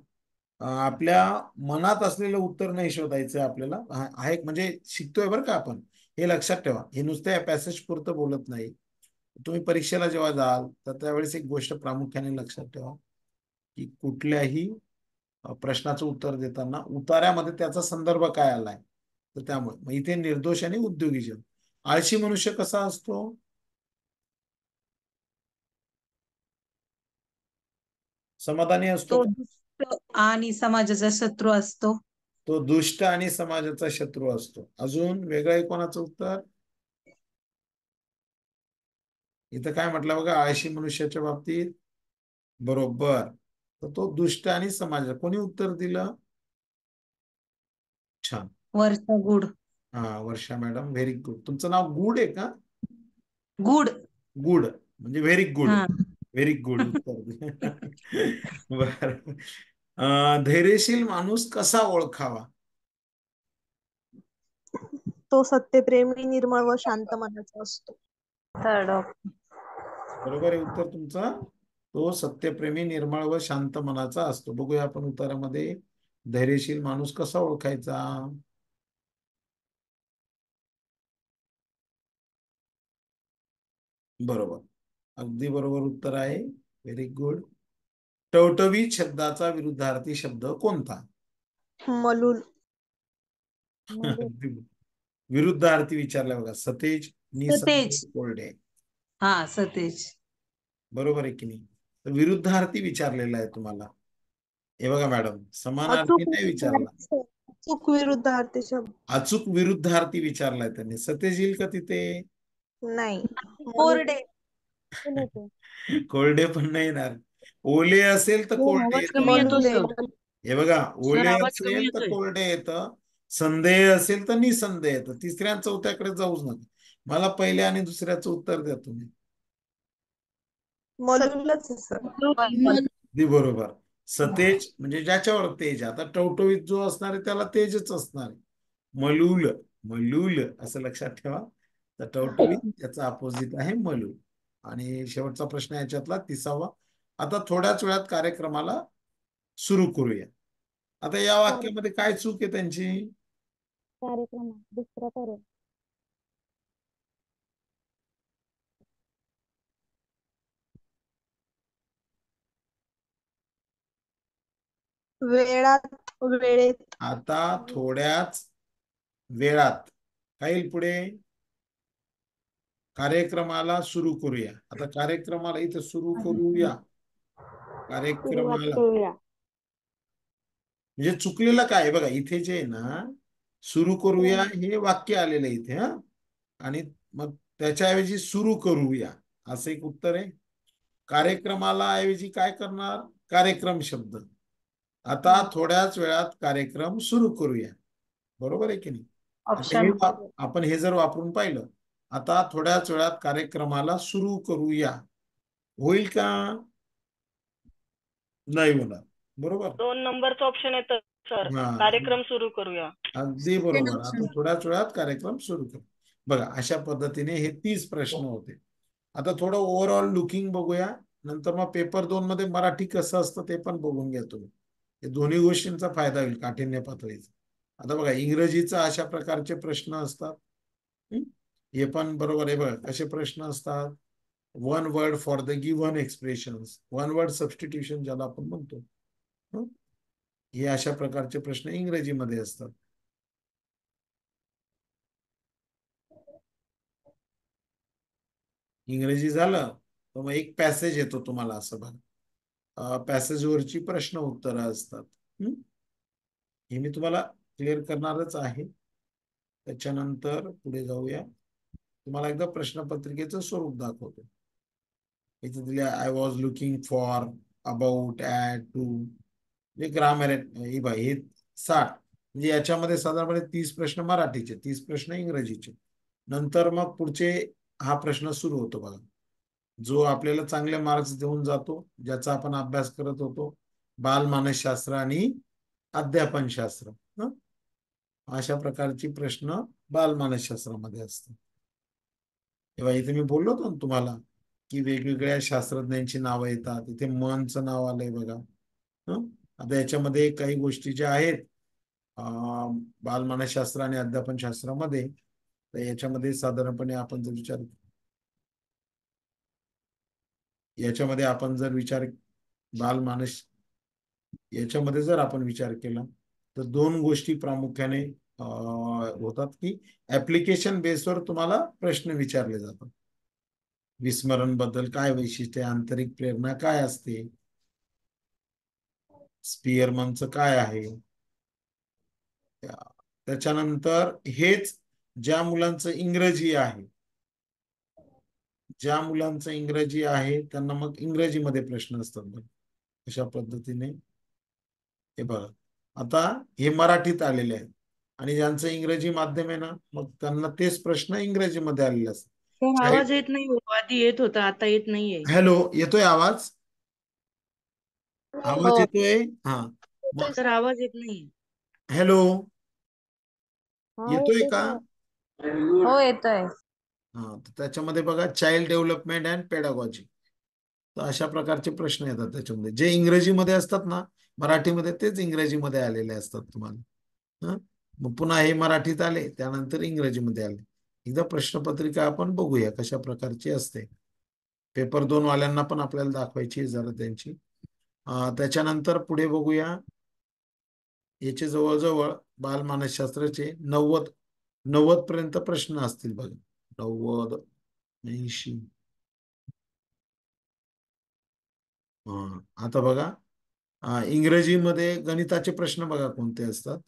आपल्या मनात असलेलं उत्तर नाही शोधायचं आपल्याला. आहे म्हणजे शिकतोय बरं का आपण, हे लक्षात ठेवा. हे नुसतं या पॅसेज पुरतं बोलत नाही. तुम्ही परीक्षेला जेव्हा जाल तर त्यावेळेस एक गोष्ट प्रामुख्याने लक्षात ठेवा की कुठल्याही प्रश्नाचं उत्तर देताना उतार्यामध्ये त्याचा संदर्भ काय आलाय. तर त्यामुळे मग इथे निर्दोष आणि उद्योगी जीवन. आळशी मनुष्य कसा असतो? समाधानी असतो तो का? दुष्ट आणि समाजाचा शत्रू असतो. तो दुष्ट आणि समाजाचा शत्रू असतो. अजून वेगळं आहे कोणाचं उत्तर? इथं काय म्हटलं बघा, आळशी मनुष्याच्या बाबतीत बरोबर, तर तो दुष्ट आणि समाज. कोणी उत्तर दिलं? छान, वर्षा गुड. हा, वर्षा मॅडम, व्हेरी गुड. तुमचं नाव गुड आहे का? गुड. गुड म्हणजे व्हेरी गुड. हा. व्हेरी गुड उत्तर. बर. धैर्यशील माणूस कसा ओळखावा? तो सत्यप्रेमी, निर्मळ व शांत मनाचा असतो. Third option. बरोबर आहे उत्तर तुमचं. तो सत्यप्रेमी, निर्मळ व शांत मनाचा असतो. बघूया आपण उत्तरामध्ये धैर्यशील माणूस कसा ओळखायचा. बरोबर, अगदी बरोबर उत्तर आहे. Very good. टवटवीत शब्दाचा विरुद्धार्थी शब्द कोणता? मलूल. अगदी विरुद्धार्थी विचारला बघा. सतेज, निसंदेह, सतेज. कोरडे. हा, सतेज. बरोबर आहे की नाही? तर विरुद्धार्थी विचारलेला आहे तुम्हाला. हे बघा मॅडम, समानार्थी नाही विचारला, अचूक विरुद्धार्थी शब्द. अचूक विरुद्धार्थी विचारलाय त्यांनी. सतेज येईल का तिथे? नाही. कोरडे. कोरडे पण नाही येणार. ओले असेल तर कोरडे आवाज येतं कमी येतो माणूस. सर. हे बघा, सर, ओले आवाज कमी असेल तर येतोय. कोरडे येतं, संदेह असेल तर निसंदेह येतं. तिसऱ्या आणि चौथ्याकडे जाऊच नका. मला पहिल्या आणि दुसऱ्याचं उत्तर द्या तुम्ही. मलूलच आहे सर. अगदी बरोबर. सतेज म्हणजे ज्याच्यावर तेज. आता टवटवीत जो असणार आहे त्याला तेजच असणार आहे. मलूल, मलूल असं लक्षात ठेवा. तर टवटवीत याचा अपोजिट आहे मलूल. आणि शेवटचा प्रश्न याच्यातला 30वा. आता थोड्याच वेळात कार्यक्रमाला सुरू करूया. आता या वाक्यामध्ये काय चूक आहे त्यांची? कार्यक्रम दुसरा पर्याय. वेळात, वेळेत. आता थोड्याच वेळात काय येईल पुढे? कार्यक्रमाला सुरू करूया. आता कार्यक्रमाला इथं सुरू करूया. कार्यक्रमाला म्हणजे चुकलेलं काय बघा, इथे जे आहे ना सुरू करूया हे वाक्य आलेलं इथे. हा, आणि मग त्याच्याऐवजी सुरू करूया असं एक उत्तर आहे. कार्यक्रमाला ऐवजी काय करणार? कार्यक्रम शब्द. आता थोड्याच वेळात कार्यक्रम सुरू करूया. बरोबर आहे की नाही? ऑप्शन आपण हे जर वापरून पाहिलं, आता थोड्याच वेळात कार्यक्रमाला सुरू करूया, होईल का? नाही होणार. बरोबर. 2 नंबरचं ऑप्शन येतं सर. हा. कार्यक्रम सुरू करूया. अगदी बरोबर. आता थोड्याच वेळात कार्यक्रम सुरू करू. बघा अशा पद्धतीने हे 30 प्रश्न होते. आता थोडं ओव्हरऑल लुकिंग बघूया. नंतर मग पेपर 2 मध्ये मराठी कसं असतं ते पण बघून घ्या तुम्ही. हे दोन्ही गोष्टींचा फायदा होईल काठिण्य पातळीचा. आता बघा इंग्रजीचा अशा प्रकारचे प्रश्न असतात. हे पण बरोबर आहे. बघा कसे प्रश्न असतात. 1 word for the given expressions, 1 word substitution ज्याला आपण म्हणतो. हे अशा प्रकारचे प्रश्न इंग्रजीमध्ये असतात. इंग्रजी झालं तर मग एक पॅसेज येतो तुम्हाला असं बघा. पॅसेजवरची प्रश्न उत्तरं असतात. हे मी तुम्हाला क्लिअर करणारच आहे. त्याच्यानंतर पुढे जाऊया. तुम्हाला एकदा प्रश्नपत्रिकेचं स्वरूप दाखवतो. इथे दिले I was looking for, about, at, to. म्हणजे ग्रामर हे 60. म्हणजे याच्यामध्ये साधारणपणे 30 प्रश्न मराठीचे, 30 प्रश्न इंग्रजीचे. नंतर मग पुढचे हा प्रश्न सुरू होतो बघा, जो आपल्याला चांगले मार्क्स देऊन जातो, ज्याचा आपण अभ्यास करत होतो. बालमानसशास्त्र आणि अध्यापनशास्त्र. अशा प्रकारची प्रश्न बालमानसशास्त्रामध्ये असतात. तेव्हा इथे मी बोललो होतो ना तुम्हाला की वेगवेगळ्या शास्त्रज्ञांची नावं येतात. इथे मनचं नाव आलंय बघा. आता याच्यामध्ये काही गोष्टी ज्या आहेत बालमानसशास्त्र आणि अध्यापनशास्त्रामध्ये, तर याच्यामध्ये साधारणपणे आपण जर विचार याच्यामध्ये जर आपण विचार केला तर 2 गोष्टी प्रामुख्याने होतात की ऍप्लिकेशन बेसवर तुम्हाला प्रश्न विचारले जातात. विस्मरण बद्दल काय वैशिष्ट्य, आंतरिक प्रेरणा काय असते, स्पियरमनचं काय आहे. त्याच्यानंतर हेच ज्या मुलांचं इंग्रजी आहे त्यांना मग इंग्रजीमध्ये प्रश्न असतात बघा. अशा पद्धतीने हे बघा. आता हे मराठीत आलेले आहेत आणि ज्यांचं इंग्रजी माध्यम आहे ना, मग त्यांना तेच प्रश्न इंग्रजीमध्ये आलेले असतात. आवाज येत नाही हो. आधी येत होता, आता येत नाहीये. हॅलो, येतोय आवाज? आवाज येतोय? हा. सर आवाज येत नाही. हॅलो, येतोय का? हो येतोय. हा, तर त्याच्यामध्ये बघा चाइल्ड डेव्हलपमेंट अँड पेडागॉजी. तर अशा प्रकारचे प्रश्न येतात त्याच्यामध्ये. जे इंग्रजीमध्ये असतात ना, मराठीमध्ये तेच इंग्रजीमध्ये आलेले असतात तुम्हाला. मग पुन्हा हे मराठीत आले, त्यानंतर इंग्रजीमध्ये आले. एकदा प्रश्नपत्रिका आपण बघूया कशा प्रकारची असते. पेपर 2 वाल्यांना पण आपल्याला दाखवायची जरा त्यांची. त्याच्यानंतर पुढे बघूया. याचे जवळजवळ बालमानसशास्त्राचे 90 पर्यंत प्रश्न असतील बघा. 90, 80. आता बघा इंग्रजीमध्ये गणिताचे प्रश्न बघा कोणते असतात.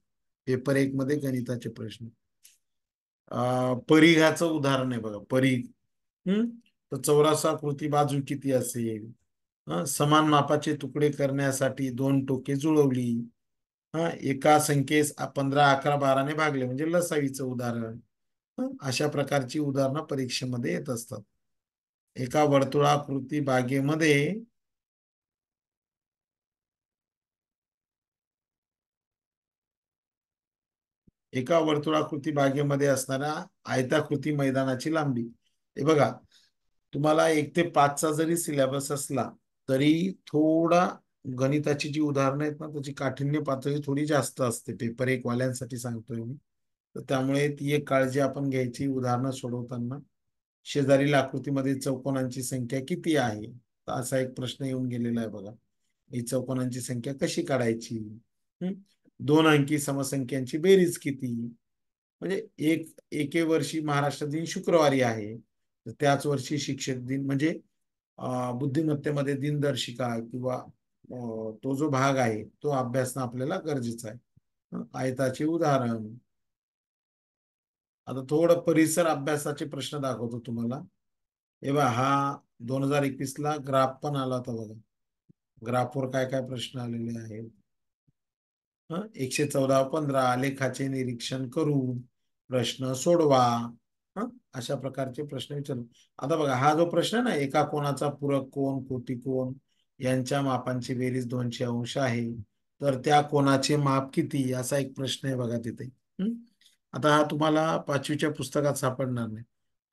पेपर 1 मध्ये गणिताचे प्रश्न. परिघाचं उदाहरण आहे बघा. परिघ. तर चौरसाकृती बाजू किती असेल? समान मापाचे तुकडे करण्यासाठी 2 टोके जुळवली. एका संख्येस 15, 11, 12 ने भागले म्हणजे लसावीचं उदाहरण. अशा प्रकारची उदाहरणं परीक्षेमध्ये येत असतात. एका वर्तुळाकृती बागेमध्ये असणाऱ्या आयताकृती मैदानाची लांबी. हे बघा, तुम्हाला 1 ते 5चा जरी सिलेबस असला तरी थोडा गणिताची जी उदाहरणं आहेत ना त्याची काठिण्य पातळी थोडी जास्त असते. पेपर 1 वाल्यांसाठी सांगतोय मी. तर त्यामुळे ती एक काळजी आपण घ्यायची उदाहरणं सोडवताना. शेजारील आकृतीमध्ये चौकोनांची संख्या किती आहे, तर असा एक प्रश्न येऊन गेलेला आहे बघा. ही चौकोनांची संख्या कशी काढायची? 2 अंकी समसंख्यांची बेरीज किती? म्हणजे एके वर्षी महाराष्ट्र दिन शुक्रवारी आहे, तर त्याच वर्षी शिक्षक दिन म्हणजे बुद्धिमत्तेमध्ये दिनदर्शिका किंवा तो जो भाग आहे तो अभ्यासणं आपल्याला गरजेचं आहे. आयताचे उदाहरण. आता थोडं परिसर अभ्यासाचे प्रश्न दाखवतो तुम्हाला. हे बघा, हा 2021ला ग्राफ पण आला होता बघा. ग्राफवर काय काय प्रश्न आलेले आहेत. 114-15 आलेखाचे निरीक्षण करून प्रश्न सोडवा. अशा प्रकारचे प्रश्न विचारू. आता बघा, हा जो प्रश्न ना, एका कोणाचा पूरक कोण कोटी कोण यांच्या मापांची बेरीज 200 अंश आहे, तर त्या कोणाचे माप किती, असा एक प्रश्न आहे बघा तिथे. आता हा तुम्हाला 5वीच्या पुस्तकात सापडणार नाही.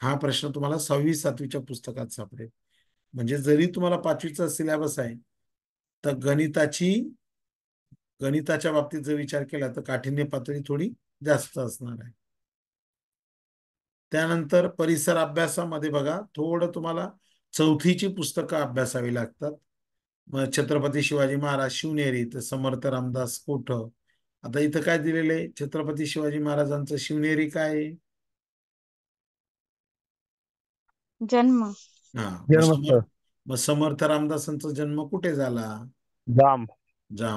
हा प्रश्न तुम्हाला 6वी 7वीच्या पुस्तकात सापडेल. म्हणजे जरी तुम्हाला 5वीचा सिलेबस आहे तर गणिताच्या बाबतीत जर विचार केला तर काठिण्य पातळी थोडी जास्त असणार आहे. त्यानंतर परिसर अभ्यासामध्ये बघा, थोडं तुम्हाला 4थीची पुस्तकं अभ्यासावी लागतात. मग छत्रपती शिवाजी महाराज शिवनेरी, तर समर्थ रामदास कोठ. आता इथं काय दिलेलं आहे, छत्रपती शिवाजी महाराजांचं शिवनेरी काय आहे? जन्म. मग समर्थ रामदासांचा जन्म कुठे झाला? जाम.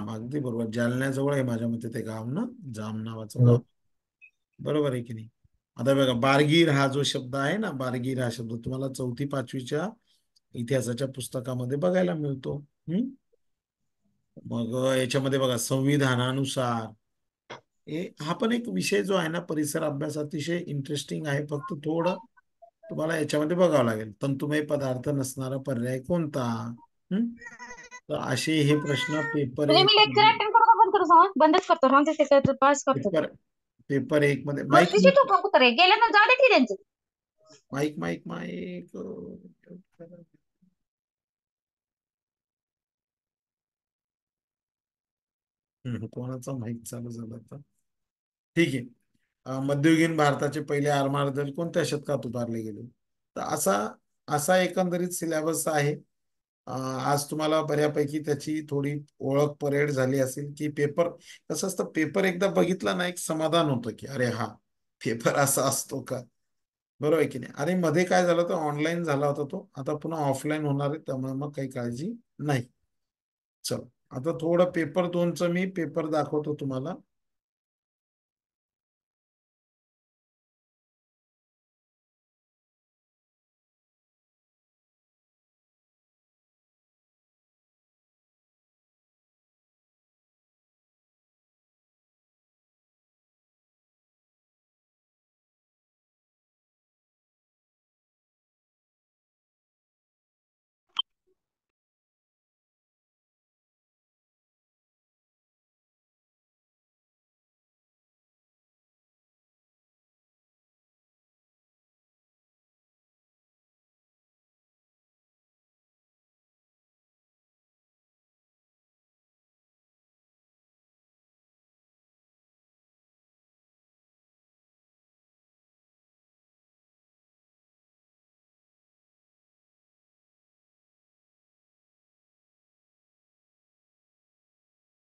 अगदी बरोबर. जालन्याजवळ आहे माझ्या मते ते गाव ना, जाम नावाचं गाव. बरोबर आहे की नाही? आता बघा, बारगीर हा जो शब्द आहे ना, बारगीर हा शब्द तुम्हाला 4थी 5वीच्या इतिहासाच्या पुस्तकामध्ये बघायला मिळतो. मग याच्यामध्ये बघा, संविधानानुसार हा पण एक विषय जो आहे ना परिसर अभ्यास, अतिशय इंटरेस्टिंग आहे. फक्त थोडं तुम्हाला याच्यामध्ये बघावं लागेल. तंतुमय पदार्थ नसणारा पर्याय कोणता? तर असे हे प्रश्न पेपर म्हणजे 1 मी लेक्चर अटेंड करू का बंद करू सांग? बंदच करतो ना, ते पास करतो. पेपर 1 मध्ये बत्तीस तो कबूतर आहे गेले ना, जाऊ दे की त्यांचं. माईक कोणाचा माईक चालू झाला आता? ठीक आहे. मध्ययुगीन भारताचे पहिले आरमार कोणत्या शतकात उभारले गेले? तर असा एकंदरीत सिलेबस आहे. आज तुम्हाला बऱ्यापैकी त्याची थोडी ओळख परेड झाली असेल की पेपर कसं असतं, पेपर एकदा बघितला ना एक समाधान होतं की अरे हा पेपर असा असतो का. बरोबर आहे की नाही? अरे मध्ये काय झालं तर ऑनलाईन झाला होता तो, आता पुन्हा ऑफलाईन होणार आहे, त्यामुळे मग काही काळजी नाही. चल, आता थोडं पेपर 2चं मी पेपर दाखवतो तुम्हाला.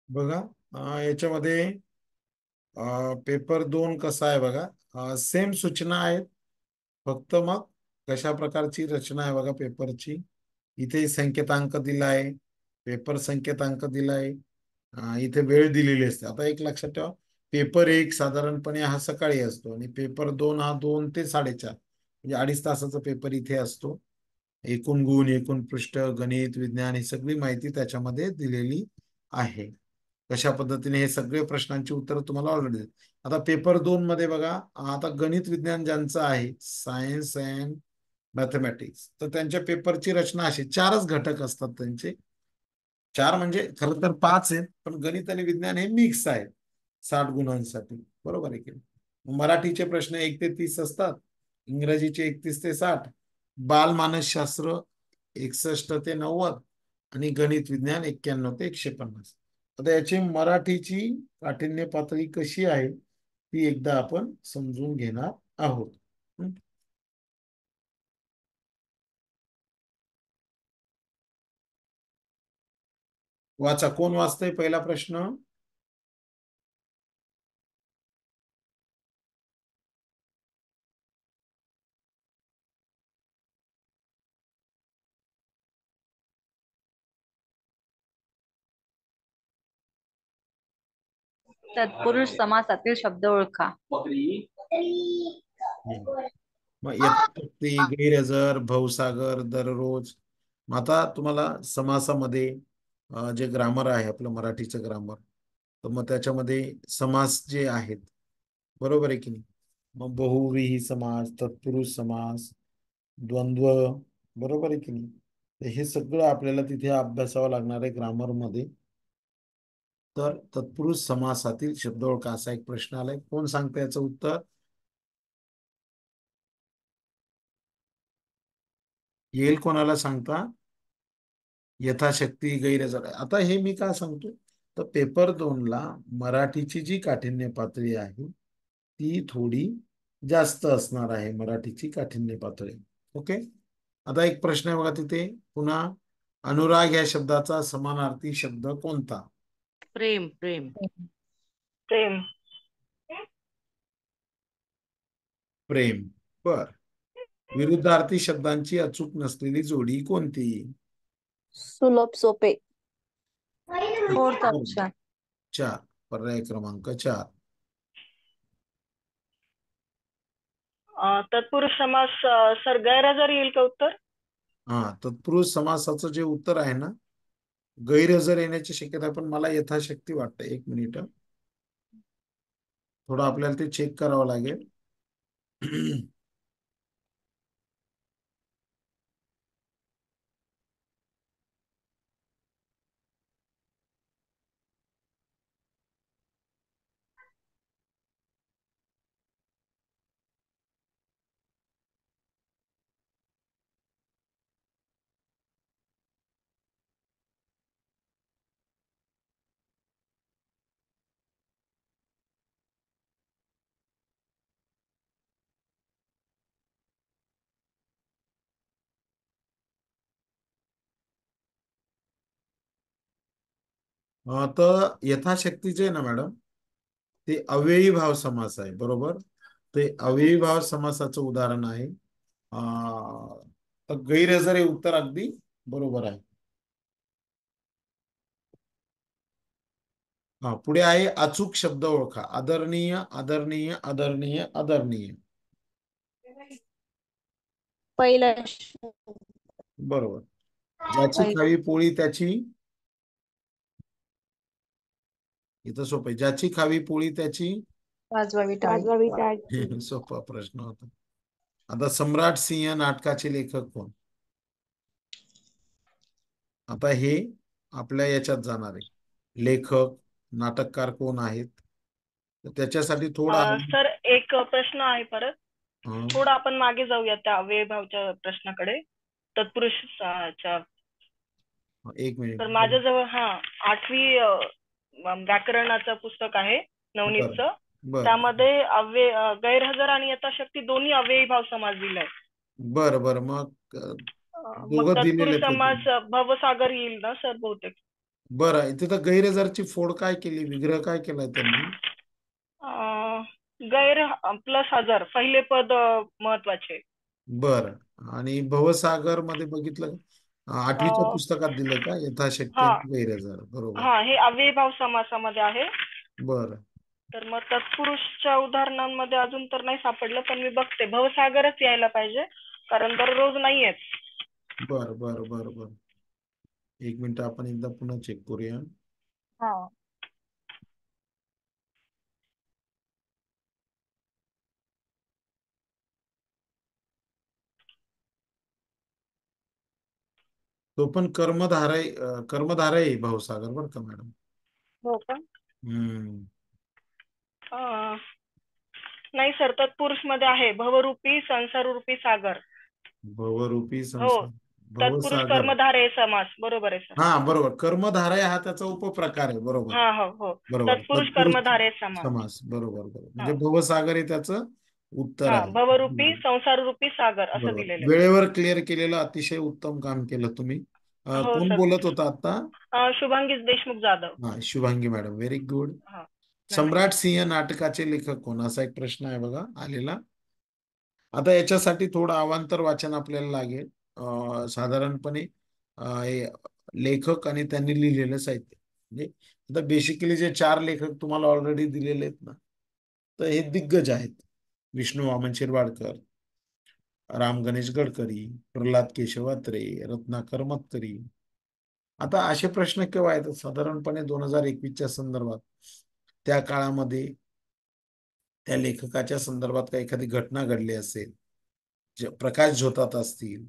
बघा, याच्यामध्ये पेपर 2 कसा आहे बघा, सेम सूचना आहेत, फक्त मग कशा प्रकारची रचना आहे बघा पेपरची. इथे संकेतांक दिलाय, पेपर संकेतांक दिलाय, इथे वेळ दिलेली असते. आता एक लक्षात ठेवा, पेपर 1 साधारणपणे हा सकाळी असतो आणि पेपर 2 हा 2 ते 4:30 म्हणजे 2.5 तासाचा पेपर इथे असतो. एकूण गुण, एकूण पृष्ठ, गणित, विज्ञान ही सगळी माहिती त्याच्यामध्ये दिलेली आहे. कशा पद्धतीने हे सगळे प्रश्नांची उत्तर तुम्हाला ऑलरेडी. आता पेपर 2 मध्ये बघा, आता गणित विज्ञान ज्यांचं आहे, सायन्स अँड मॅथमॅटिक्स. तर त्यांच्या पेपरची रचना अशी 4च घटक असतात त्यांचे. 4 म्हणजे खरं तर 5 आहेत, पण गणित आणि विज्ञान हे मिक्स आहेत 60 गुणांसाठी. बरोबर आहे की नाही? मराठीचे प्रश्न 1 ते 30 असतात, इंग्रजीचे 31 ते 60, बालमानसशास्त्र 61 ते 90 आणि गणित विज्ञान 91 ते 150. आता याची मराठीची काठिण्य पातळी कशी आहे ती एकदा आपण समजून घेणार आहोत. वाचा, कोण वाचतंय पहिला प्रश्न? तत्पुरुष समासातील शब्द ओळखा. मग यथाशक्ती, गैरहजर, भवसागर, दररोज. मग आता तुम्हाला समासामध्ये जे ग्रामर आहे आपलं मराठीचं ग्रामर, तर मग त्याच्यामध्ये समास जे आहेत, बरोबर आहे की नाही? मग बहुव्रीही समास, तत्पुरुष समास, द्वंद्व, बरोबर आहे की नाही? तर हे सगळं आपल्याला तिथे अभ्यासावं लागणार आहे ग्रामर मध्ये. तर तत्पुरुष समासातील शब्द ओळखा असा एक प्रश्न आलाय. कोण सांगतं याचं उत्तर? येईल कोणाला सांगता? यथाशक्ती, गैरहजर. आता हे मी काय सांगतो, तर पेपर 2 ला मराठीची जी काठिण्य पातळी आहे ती थोडी जास्त असणार आहे, मराठीची काठिण्य पातळी. ओके. आता एक प्रश्न आहे बघा तिथे पुन्हा, अनुराग या शब्दाचा समानार्थी शब्द कोणता? प्रेम. प्रेम. प्रेम. प्रेम. बर. विरुद्धार्थी शब्दांची अचूक नसलेली जोडी कोणती? सुलभ सोपे. Fourth option. 4, पर्याय क्रमांक 4. तत्पुरुष समास सर गैरहजर येईल का उत्तर? हा, तत्पुरुष समासाचं जे उत्तर आहे ना, गैरहजर येण्याची शक्यता, पण मला यथाशक्ती वाटतं. 1 मिनिट, थोडं आपल्याला ते चेक करावं लागेल. तर यथाशक्तीचे आहे ना मॅडम, ते अव्ययी भाव समास आहे, बरोबर? ते अव्ययी भाव समासाचं उदाहरण आहे. तर गैरहजर हे उत्तर अगदी बरोबर आहे. हा, पुढे आहे अचूक शब्द ओळखा. आदरणीय, आदरणीय, आदरणीय, आदरणीय. पहिला बरोबर. ज्याची खावी पोळी त्याची, इथं सोपं आहे. ज्याची खावी पोळी त्याची वाजवावी टाळी. सोपा प्रश्न होता. आता सम्राट सिंह नाटकाचे लेखक कोण? आता हे आपल्या याच्यात जाणार आहे. लेखक, नाटककार कोण आहेत? तर त्याच्यासाठी थोडा सर एक प्रश्न आहे परत. थोडं आपण मागे जाऊया त्या अव्ययभावच्या प्रश्नाकडे. तत्पुरुषाच्या. 1 मिनिट. तर माझ्याजवळ 8वी व्याकरणाचं पुस्तक आहे नवनीतचं. त्यामध्ये गैरहजर आणि यथाशक्ती दोन्ही अव्ययी भाव समास दिलाय. बरं बरं. मग दोघं तत्पुरुष दिलेले समास भवसागर येईल ना सर बहुतेक? बरं. इथे तर गैरहजरची फोड काय केली, विग्रह काय केलाय त्यांनी? गैर प्लस हजर पहिले पद महत्वाचे. बर. आणि भवसागर मध्ये बघितलं, 8वीच्या पुस्तकात दिलंय का यथाशक्ती आणि गैरहजर? बरोबर. हे अव्ययी भाव समासामध्ये आहे. बर. तर मग तत्पुरुषच्या उदाहरणांमध्ये अजून तर नाही सापडलं, पण मी बघते. भवसागरच यायला पाहिजे कारण दररोज नाहीयेत. बर बर बर बर. 1 मिनिट, आपण एकदा पुन्हा चेक करूया. तो पण कर्मधारय आहे भावसागर बरं का मॅडम. हो का? हम्म. नाही सर, तत्पुरुष मध्ये आहे भवरूपी संसाररूपी सागर. भवरूपी हो, संसार तत्पुरुष भवसागर. कर्मधारय समास. बरोबर आहे सर. हा बरोबर, कर्मधारय हा त्याचा उपप्रकार आहे. बरोबर हा हो हो, बरोबर, तत्पुरुष तत्पुरुष कर्मधारय समास. समास. बरोबर बरोबर, म्हणजे हा भवसागर हे त्याचं उत्तर हा, आहे. भवरूपी संसाररूपी सागर असं बरोबर, दिलेलं वेळेवर क्लिअर केलेलं, अतिशय उत्तम काम केलं तुम्ही. आहे. हो कोण सर. बोलत होता आता? शुभांगी देशमुख जाधव. हा, शुभांगी मॅडम, व्हेरी गुड. हा, धन्यवाद. सम्राट सिंह नाटकाचे लेखक कोण, असा एक प्रश्न आहे बघा आलेला. आता याच्यासाठी थोडं अवांतर वाचन आपल्याला लागेल. साधारणपणे हे लेखक आणि त्यांनी लिहिलेलं साहित्य, म्हणजे आता बेसिकली जे 4 लेखक तुम्हाला ऑलरेडी दिलेले आहेत ना, तर हे दिग्गज आहेत. विष्णू वामन शिरवाडकर, राम गणेश गडकरी, प्रल्हाद केशव अत्रे, रत्नाकर मतकरी. आता असे प्रश्न केव्हा येतात? साधारणपणे 2021च्या संदर्भात. त्या काळामध्ये त्या लेखकाच्या संदर्भात काही एखादी घटना घडली असेल, प्रकाश झोतात असतील,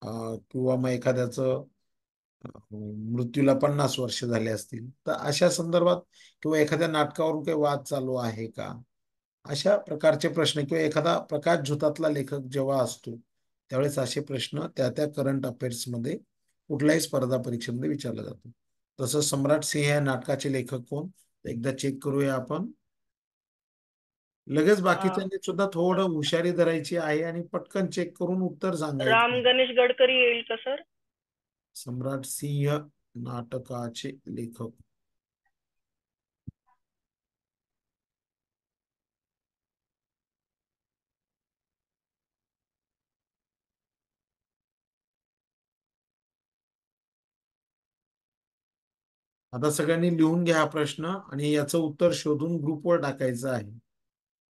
किंवा मग एखाद्याचं मृत्यूला 50 वर्ष झाले असतील, तर अशा संदर्भात, किंवा एखाद्या नाटकावरून काही वाद चालू आहे का, अशा प्रकारचे प्रश्न, किंवा एखादा प्रकाश झोतातला लेखक जेव्हा असतो त्यावेळेस असे प्रश्न त्या करंट अफेअर्स मध्ये कुठल्याही स्पर्धा परीक्षेमध्ये विचारला जातो. तसं सम्राट सिंह या नाटकाचे लेखक कोण, एकदा चेक करूया आपण. लगेच बाकीच्यांनी सुद्धा थोडं हुशारी धरायची आहे आणि पटकन चेक करून उत्तर राम सांगायचं. गणेश गडकरी येईल का सर? सम्राट सिंह नाटकाचे लेखक. आता सगळ्यांनी लिहून घ्या हा प्रश्न, आणि याचं उत्तर शोधून ग्रुपवर टाकायचं आहे,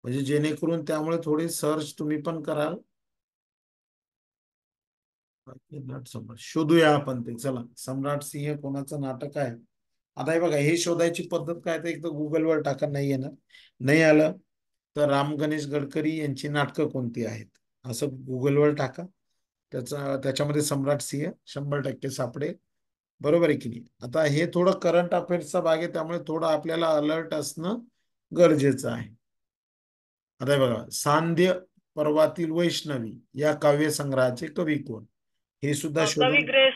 म्हणजे जेणेकरून त्यामुळे थोडी सर्च तुम्ही पण कराल. शोधूया आपण ते. चला, सम्राट सिंह कोणाचं नाटक आहे. आता हे बघा, हे शोधायची पद्धत काय, तर एक तर गुगलवर टाका, नाही येणार. नाही आलं तर राम गणेश गडकरी यांची नाटकं कोणती आहेत असं गुगलवर टाका. त्याच्यामध्ये सम्राट सिंह 100% सापडेल. बरोबर आहे की नाही? आता हे थोडं करंट अफेअर्सचा भाग आहे, त्यामुळे थोडं आपल्याला अलर्ट असणं गरजेचं आहे. आता हे बघा, सांध्य पर्वातील वैष्णवी या काव्यसंग्रहाचे कवी कोण, हे सुद्धा कवी शोधून. ग्रेस.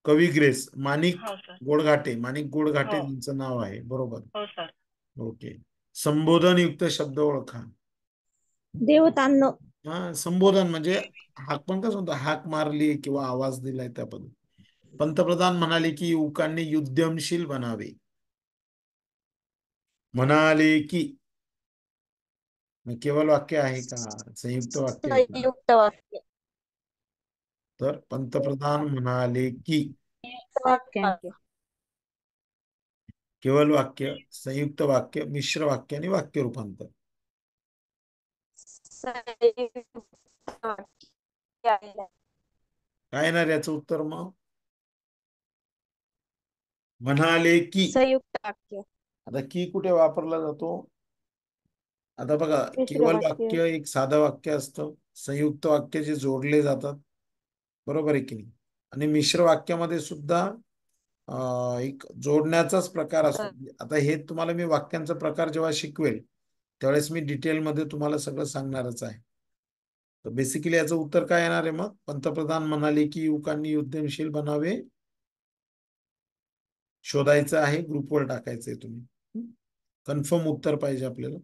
कवी ग्रेस माणिक हो सर. गोडघाटे, माणिक गोडघाटे हो यांचं नाव आहे. बरोबर. हो सर. ओके. संबोधन युक्त शब्द ओळखा. देवतांना. हा, संबोधन म्हणजे हाक पण कसं होतं, हाक मारली किंवा आवाज दिलाय त्या पद्धती. पंतप्रधान म्हणाले की युवकांनी उद्यमशील बनावे. म्हणाले की केवळ वाक्य आहे का, संयुक्त वाक्य आहे का? संयुक्त वाक्य. तर पंतप्रधान म्हणाले की वाक्य. केवळ वाक्य, संयुक्त वाक्य, मिश्र वाक्य आणि वाक्य रूपांतर. काय येणार याचं उत्तर मग? म्हणाले की. संयुक्त वाक्य. आता की कुठे वापरला जातो? आता बघा, मिश्र केवळ वाक्य. वाक्य एक साधं वाक्य असतं, संयुक्त वाक्य जे जोडले जातात. बरोबर आहे की नाही? आणि मिश्र वाक्यामध्ये सुद्धा एक जोडण्याचाच प्रकार असतो. आता हे तुम्हाला मी वाक्यांचा प्रकार जेव्हा शिकवेल त्यावेळेस मी डिटेलमध्ये तुम्हाला सगळं सांगणारच आहे. तर बेसिकली याचं उत्तर काय येणार आहे मग? पंतप्रधान म्हणाले की युवकांनी उद्यमशील बनावे. शोधायचं आहे, ग्रुपवर टाकायचंय तुम्ही. कन्फर्म उत्तर पाहिजे आपल्याला.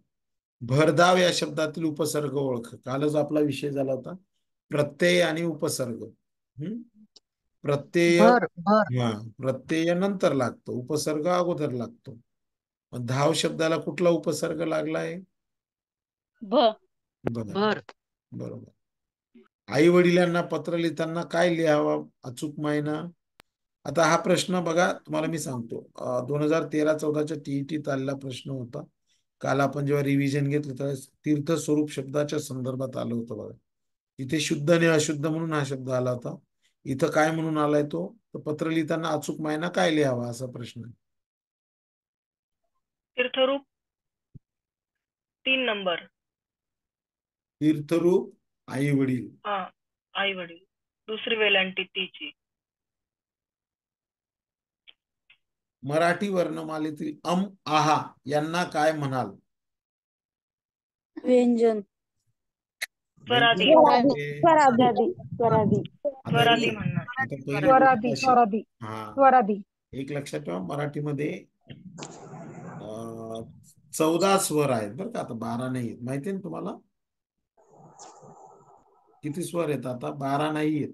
भरधाव या शब्दातील उपसर्ग ओळख. कालच आपला विषय झाला होता प्रत्यय आणि उपसर्ग. प्रत्यय, हा, प्रत्यय नंतर लागतो, उपसर्ग अगोदर लागतो. धाव शब्दाला कुठला उपसर्ग लागलाय? बरोबर. आई वडिलांना पत्र लिहिताना काय लिहावं, अचूक मायना. आता हा प्रश्न बघा, तुम्हाला मी सांगतो, 2013-14च्या टीईटीत आलेला प्रश्न होता. काल आपण जेव्हा रिव्हिजन घेतलं तेव्हा तीर्थ स्वरूप शब्दाच्या संदर्भात आलं होतं बघा. इथे शुद्ध आणि अशुद्ध म्हणून हा शब्द आला होता. इथं काय म्हणून आलाय तो? तर पत्र लिहिताना अचूक मायना काय लिहावा असा प्रश्न आहे. तीर्थरूप 3 नंबर. तीर्थरूप आई वडील. हा, आई वडील दुसरी वेलांटी तीची. मराठी वर्णमालेतील आहा यांना काय म्हणाल? व्यंजन. स्वरादी. स्वरादी. स्वरादी. स्वरादी म्हणणार. आता पहिली स्वरादी. गोष्ट अशी- स्वरादी. हा स्वरादी. एक लक्षात ठेवा, मराठीमध्ये 14 स्वर आहेत बरं का, आता 12 नाही आहेत. माहिती ना तुम्हाला किती स्वर आहेत? आता 12 नाही आहेत.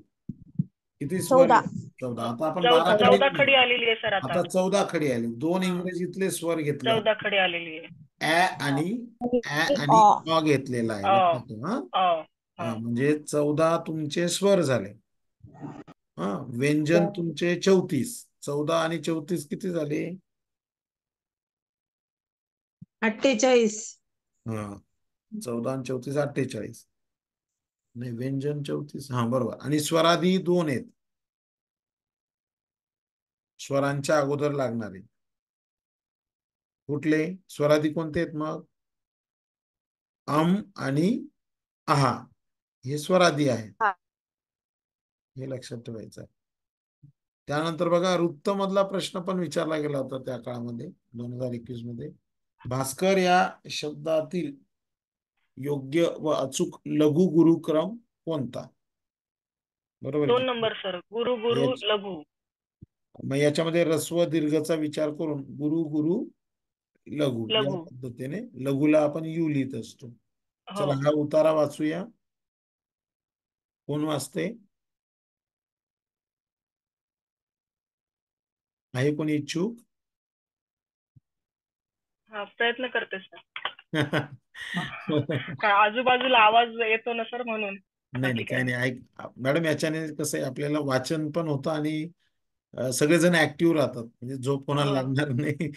किती स्वर आहेत? 14. आता आपण 12 14 खडी आलेली आहे सर आता. आता 14 खडी आली. 2 इंग्रजीतले स्वर घेतले, 14 खडी आलेली आहे. आणि अ घेतलेला आहे. लक्षात ठेवा. म्हणजे 14 तुमचे स्वर झाले. व्यंजन तुमचे 34. 14 आणि 34 किती झाले? 48. 14 आणि 34 48. नाही, व्यंजन 34. बरोबर. आणि स्वरादी 2 आहेत, स्वरांच्या अगोदर लागणारे. कुठले स्वरादी कोणते आहेत मग? आणि आहा हे स्वरादी आहे, हे लक्षात ठेवायचं आहे. त्यानंतर बघा, वृत्त मधला प्रश्न पण विचारला गेला होता त्या काळामध्ये, 2021 मध्ये. भास्कर या शब्दातील योग्य व अचूक लघु गुरुक्रम कोणता? बरोबर. 2 नंबर सर, गुरु गुरु लघु. मग याच्यामध्ये रस्व दीर्घचा विचार करून गुरु गुरु लघु या लघु. पद्धतीने लघुला आपण यू लिहित असतो. चला हा उतारा वाचूया. कोण वाचते? आहे कोणी इच्छुक? प्रयत्न करते सर. काय आजूबाजूला आवाज येतो ना सर, म्हणून. नाही काही नाही, ऐक मॅडम, याच्याने कसं आहे, आपल्याला वाचन पण होतं आणि सगळेजण ऍक्टिव्ह राहतात, म्हणजे झोप कोणाला लागणार नाही.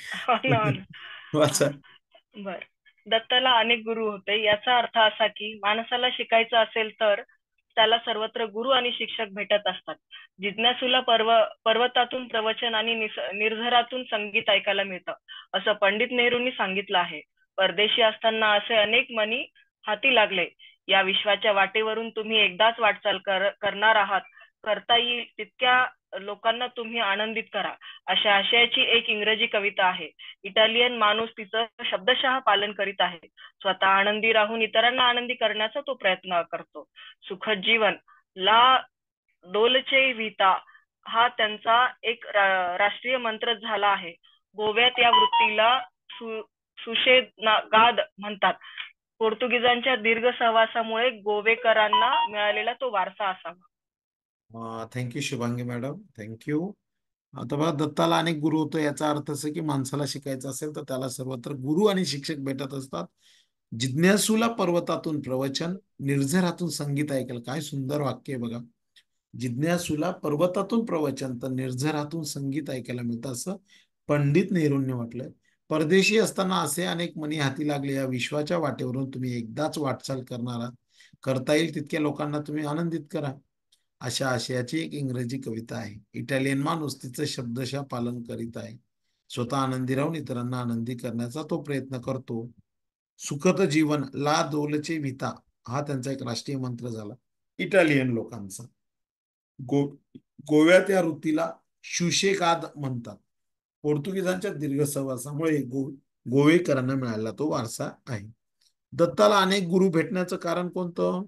वाचा. बर. दत्ताला अनेक गुरु होते. याचा अर्थ असा की माणसाला शिकायचं असेल तर त्याला सर्वत्र गुरु आणि शिक्षक भेटत असतात. जिज्ञासूला पर्वतातून प्रवचन आणि निर्झरातून संगीत ऐकायला मिळतं, असं पंडित नेहरूंनी सांगितलं आहे. परदेशी असताना असे अनेक मनी हाती लागले. या विश्वाच्या वाटेवरून तुम्ही एकदाच वाटचाल करणार आहात. करता येईल तितक्या लोकांना तुम्ही आनंदित करा, अशा आशयाची एक इंग्रजी कविता आहे. इटालियन माणूस तिचं शब्दशः पालन करीत आहे. स्वतः आनंदी राहून इतरांना आनंदी करण्याचा तो प्रयत्न करतो. सुखद जीवन, ला डोल्चे व्हिता हा त्यांचा एक राष्ट्रीय मंत्र झाला आहे. गोव्यात या वृत्तीला सुशेगाद म्हणतात. पोर्तुगीजांच्या दीर्घ सहवासामुळे गोवेकरांना मिळालेला तो वारसा असावा. Thank you Shubhangi madam, thank you. आता बघा, दत्ताला अनेक गुरु होतो, याचा अर्थ असं की माणसाला शिकायचं असेल तर त्याला सर्वत्र गुरु आणि शिक्षक भेटत असतात. जिज्ञासूला पर्वतातून प्रवचन, निर्झरातून संगीत ऐकायला. काय सुंदर वाक्य आहे बघा. जिज्ञासूला पर्वतातून प्रवचन तर निर्झरातून संगीत ऐकायला मिळतं, असं पंडित नेहरूंनी म्हटलंय. परदेशी असताना असे अनेक मनी हाती लागले. या विश्वाच्या वाटेवरून तुम्ही एकदाच वाटचाल करणार आहात. करता येईल तितक्या लोकांना तुम्ही आनंदित करा, अशा आशयाची एक इंग्रजी कविता आहे. इटालियन माणूस तिचं शब्दशः पालन करीत आहे. स्वतः आनंदी राहून इतरांना आनंदी करण्याचा तो प्रयत्न करतो. सुखद जीवन, ला दोलचे व्हिता हा त्यांचा एक राष्ट्रीय मंत्र झाला इटालियन लोकांचा. गोव्यात या वृत्तीला शुशेगाद म्हणतात. पोर्तुगीजांच्या दीर्घ सहवासामुळे गोवेकरांना मिळालेला तो वारसा आहे. दत्ताला अनेक गुरु भेटण्याचं कारण कोणतं?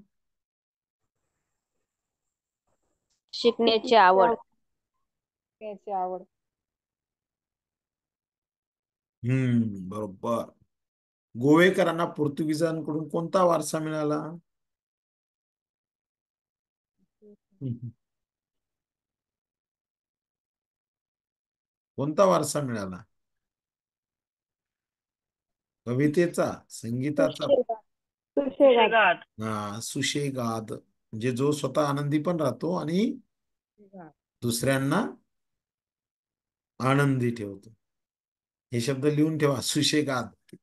शिकण्याची आवड. बरोबर. गोवेकरांना पोर्तुगीजांकडून कोणता वारसा मिळाला? कोणता वारसा मिळाला? कवितेचा, संगीताचा? सुशेगाद, म्हणजे जो स्वतः आनंदी पण राहतो आणि दुसऱ्यांना आनंदी ठेवतो. हे शब्द लिहून ठेवा, सुशेगाद.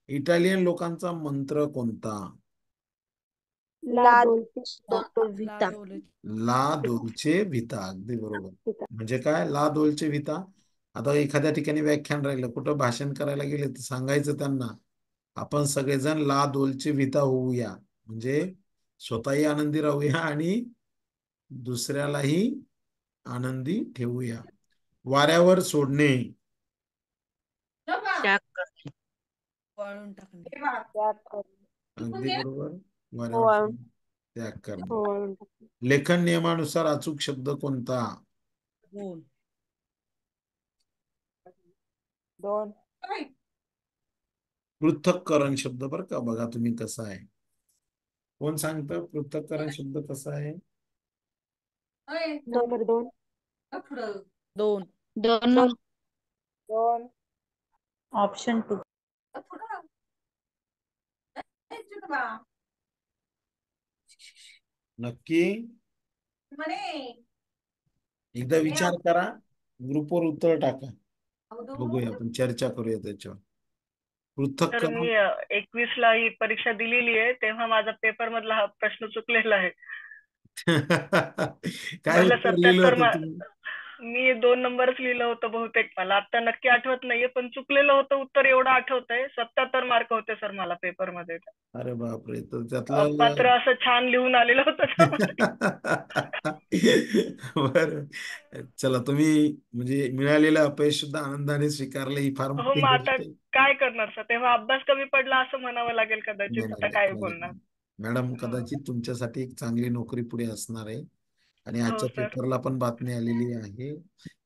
इटालियन लोकांचा मंत्र कोणता? ला दोल्चे व्हिता. अगदी बरोबर. म्हणजे काय ला दोल्चे व्हिता? आता एखाद्या ठिकाणी व्याख्यान राहिलं, कुठं भाषण करायला गेले तर सांगायचं त्यांना, आपण सगळेजण ला दोल्चे व्हिता होऊया, म्हणजे स्वतःही आनंदी राहूया आणि दुसऱ्यालाही आनंदी ठेवूया. वाऱ्यावर सोडणे. त्याग करणे. वाळून टाकणे. त्याग करणे. अगदी बरोबर. वाऱ्यावर वाळून सोडणे, त्याग करणे. वाळून टाकणे. लेखन नियमानुसार अचूक शब्द कोणता? दोन. दोन. पृथक्करण शब्द बरं का, बघा तुम्ही कसा आहे. कोण सांगतं पृथक्करण शब्द कसा आहे? नंबर दोन. दोन. दोन. दोन. ऑप्शन 2. नक्की एकदा विचार करा, ग्रुपवर उत्तर टाका, बघूया आपण चर्चा करूया त्याच्यावर. तर पृथक्करण. मी 21 ला ही परीक्षा दिलेली आहे, तेव्हा माझा पेपर मधला हा प्रश्न चुकलेला आहे. काय मला उत्तर लिहिलं 77 होतं तुम्ही? मी 2 नंबरच लिहिलं होतं बहुतेक. मला आता नक्की आठवत नाहीये, पण चुकलेलं होतं उत्तर एवढं आठवतंय. 77 मार्क होते सर मला पेपर मध्ये. अरे बापरे, तर त्यातलं पत्र असं छान लिहून आलेलं होतं त्यामध्ये. बर, चला तुम्ही म्हणजे मिळालेलं अपयश सुद्धा आनंदाने स्वीकारलं, ही फार हो, मोठी मग आता गोष्ट आहे. काय करणार सर, तेव्हा अभ्यास कमी पडला असं म्हणावं लागेल कदाचित. नाही नाही आता नाही, काय चालेल. बोलणार. मॅडम, कदाचित तुमच्यासाठी एक चांगली नोकरी पुढे असणार आहे. आणि हो आजच्या सर. पेपरला पण बातमी आलेली आहे.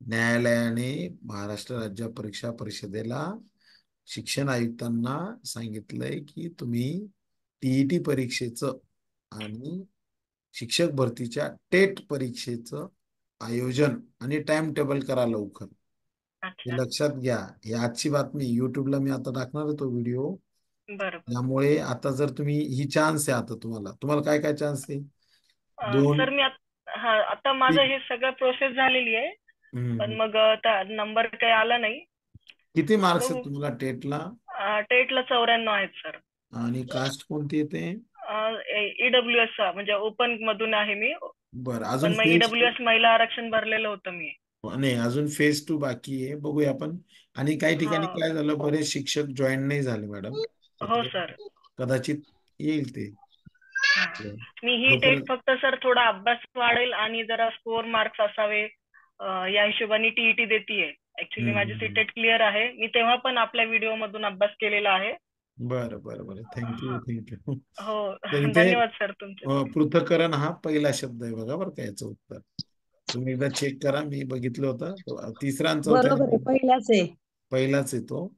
न्यायालयाने महाराष्ट्र राज्य परीक्षा परिषदेला शिक्षण आयुक्तांना सांगितलंय की तुम्ही टीईटी परीक्षेचं आणि शिक्षक भरतीच्या टेट परीक्षेचं आयोजन आणि टाइम टेबल करा लवकर. हे अच्छा. लक्षात घ्या. ही आजची बातमी युट्यूबला मी आता टाकणार आहे तो व्हिडिओ. बरोबर. त्यामुळे आता जर तुम्ही ही चान्स आहे, आता तुम्हाला काय काय चान्स आहे? सर मी आता माझं हे सगळं प्रोसेस झालेली आहे, पण हम्म. मग आता नंबर काही आला नाही. किती मार्क्स आहेत बघू. तुम्हाला टेटला? टेटला 94 आहेत सर. आणि कास्ट कोणती येते? ईडब्ल्यूएस म्हणजे ओपन मधून आहे मी. बरं, अजून पण मग फेज ईडब्ल्यूएस महिला आरक्षण भरलेलं होतं मी. नाही, अजून फेज 2 बाकी आहे, बघूया आपण. आणि काही ठिकाणी हा. काय झालं, बरेच शिक्षक जॉईन नाही झाले मॅडम. हो सर. कदाचित येईल ते. मी ही टेट फक्त सर थोडा अभ्यास वाढेल आणि जरा स्कोर मार्क्स असावे या हिशोबाने टीईटी देतीये. ऍक्च्युली माझी सीटेट क्लिअर आहे. मी तेव्हा पण आपल्या व्हिडिओ मधून अभ्यास केलेला आहे. बरं बरं बरं, थँक्यू थँक्यू. हो, तर इथे धन्यवाद सर तुमचे. पृथक्करण हा पहिला शब्द आहे बघा, बरं का याचं उत्तर. तुम्ही एकदा चेक करा, मी बघितलं होतं. तिसरा आणि चौथ्या बरोबर आहे, पहिलाच आहे. पहिलाच येतो.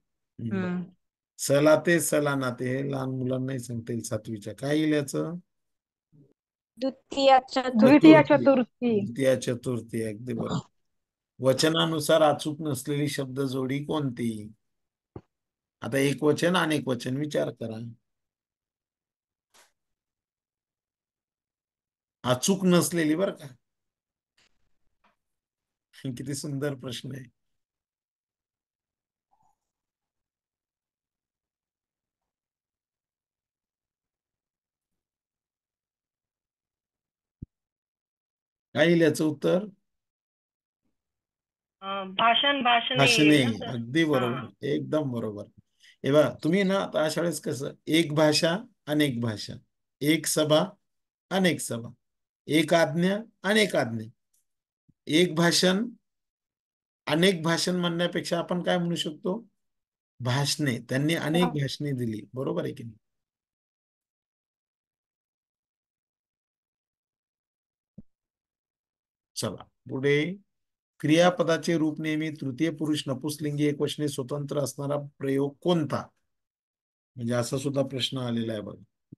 सलाते सलानाते, हे लहान मुलांनाही सांगता येईल 7वीच्या. काय येईल याचं? द्वितीय चतुर्थी. द्वितीय चतुर्थी, अगदी बरोबर. वचनानुसार अचूक नसलेली शब्द जोडी कोणती? आता एक वचन अनेक वचन, विचार करा. अचूक नसलेली, बरं का. किती सुंदर प्रश्न आहे. काय येईल याचं उत्तर? भाषणे भाषणे, येईल ना सर. अगदी बरोबर, एकदम बरोबर. हे बघा, तुम्ही ना आता अशा वेळेस कसं, एक भाषा अनेक भाषा, एक सभा अनेक सभा, एक आज्ञा अनेक आज्ञा, एक भाषण अनेक भाषण म्हणण्यापेक्षा आपण काय म्हणू शकतो? भाषणे. त्यांनी अनेक भाषणे दिली, बरोबर आहे की नाही? चला पुढे. क्रियापदाचे रूप नेहमी तृतीय पुरुष नपुसलिंगी एकवचनी स्वतंत्र असणारा प्रयोग कोणता? म्हणजे असा सुद्धा प्रश्न आलेला आहे बघ.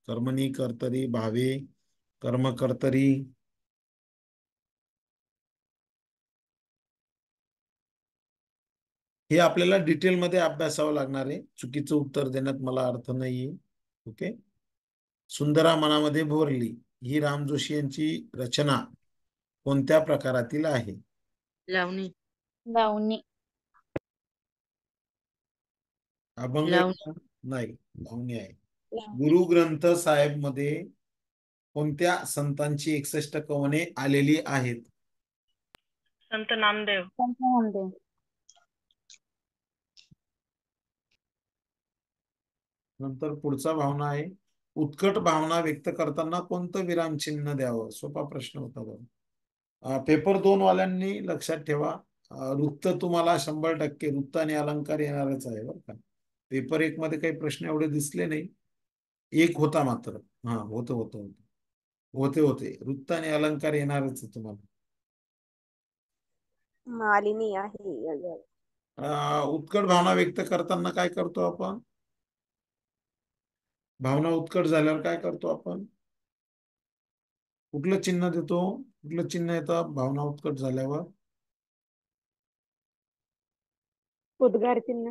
कर्मणी, कर्तरी, भावे, कर्मकर्तरी. हे आपल्याला डिटेलमध्ये अभ्यासावं लागणार आहे. चुकीचं उत्तर देण्यात मला अर्थ नाहीये. ओके. सुंदरा मनामध्ये भोरली ही राम जोशी यांची रचना कोणत्या प्रकारातील आहे? लावणी. लावणी. अभंग लावणी. नाही, लावणी आहे. गुरु ग्रंथ साहेब मध्ये कोणत्या संतांची 61 कवने आलेली आहेत? संत नामदेव. नंतर पुढचा भावना आहे, उत्कट भावना व्यक्त करताना कोणतं विरामचिन्ह द्यावं? सोपा प्रश्न होता बघा. पेपर 2 वाल्यांनी लक्षात ठेवा, वृत्त तुम्हाला 100% वृत्त आणि अलंकार येणारच आहे बरं का. पेपर 1 मध्ये काही प्रश्न एवढे दिसले नाही. एक होता मात्र, होते वृत्त आणि अलंकार येणारच आहे तुम्हाला. मालिनी आहे. उत्कट भावना व्यक्त करताना काय करतो आपण? भावना उत्कट झाल्यावर काय करतो आपण? कुठलं चिन्ह देतो? कुठलं चिन्ह येतं भावना उत्कट झाल्यावर? उद्गार चिन्ह.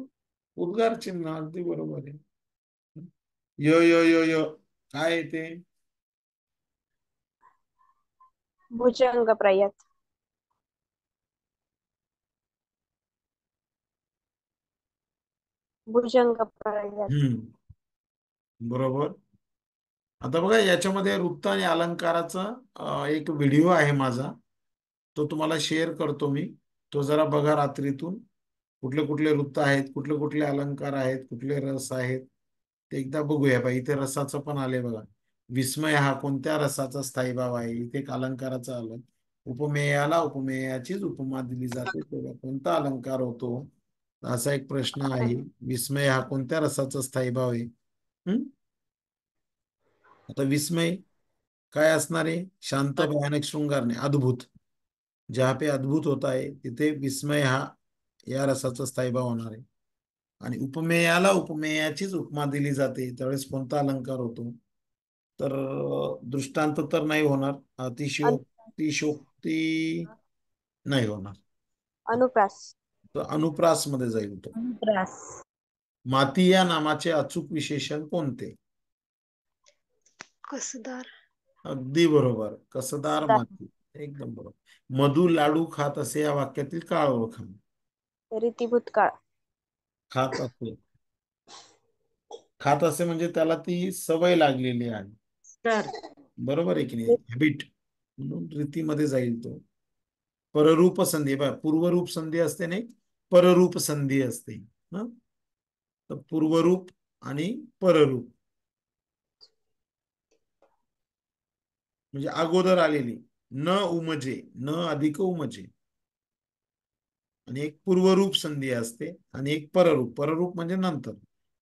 उद्गार चिन्ह. अगदी बरोबर आहे. य य य य काय आहे ते? भुजंग प्रयत. भुजंग प्रयत. बरोबर. आता बघा, याच्यामध्ये वृत्त आणि अलंकाराचा एक व्हिडिओ आहे माझा, तो तुम्हाला शेअर करतो मी. तो जरा बघा रात्रीतून. कुठले कुठले वृत्त आहेत, कुठले कुठले अलंकार आहेत, कुठले रस आहेत, ते एकदा बघूया. बा इथे रसाचं पण आले बघा. विस्मय हा कोणत्या रसाचा स्थायीभाव आहे? इथे एक अलंकाराचा आलं. उपमेयाला उपमेयाचीच उपमा दिली जाते, तेव्हा कोणता अलंकार होतो? असा एक प्रश्न आहे. विस्मय हा कोणत्या रसाचा स्थायीभाव आहे? आता विस्मय काय असणार आहे? शांत, भयानक, शृंगार नाही, अद्भुत. जहा पे अद्भुत होता है तिथे विस्मय हा या रसाचा स्थायीभाव होणार आहे. आणि उपमेयाला उपमेयाचीच उपमा दिली जाते, त्यावेळेस कोणता अलंकार होतो? तर दृष्टांत तर नाही होणार, अतिशयोक्ती नाही होणार, अनुप्रास. तर अनुप्रास मध्ये जाईल तो. अनुप्रास. माती या नामाचे अचूक विशेषण कोणते? कसदार. अगदी बरोबर, कसदार माती. एकदम बरोबर. मधु लाडू खात असे या वाक्यातील काळ ओळखा. रीतिभूतकाळ. खात असे, खात असे म्हणजे त्याला ती सवय लागलेली आहे. तर बरोबर आहे की नाही? हॅबिट, म्हणून रीतीमध्ये जाईल तो. पररूप संधी, पूर्वरूप संधी असते नाही, पररूप संधी असते. तर पूर्वरूप आणि पररूप म्हणजे अगोदर आलेली. न उमजे, न अधिक उमजे. आणि एक पूर्वरूप संधी असते आणि एक पररूप. पररूप म्हणजे नंतर.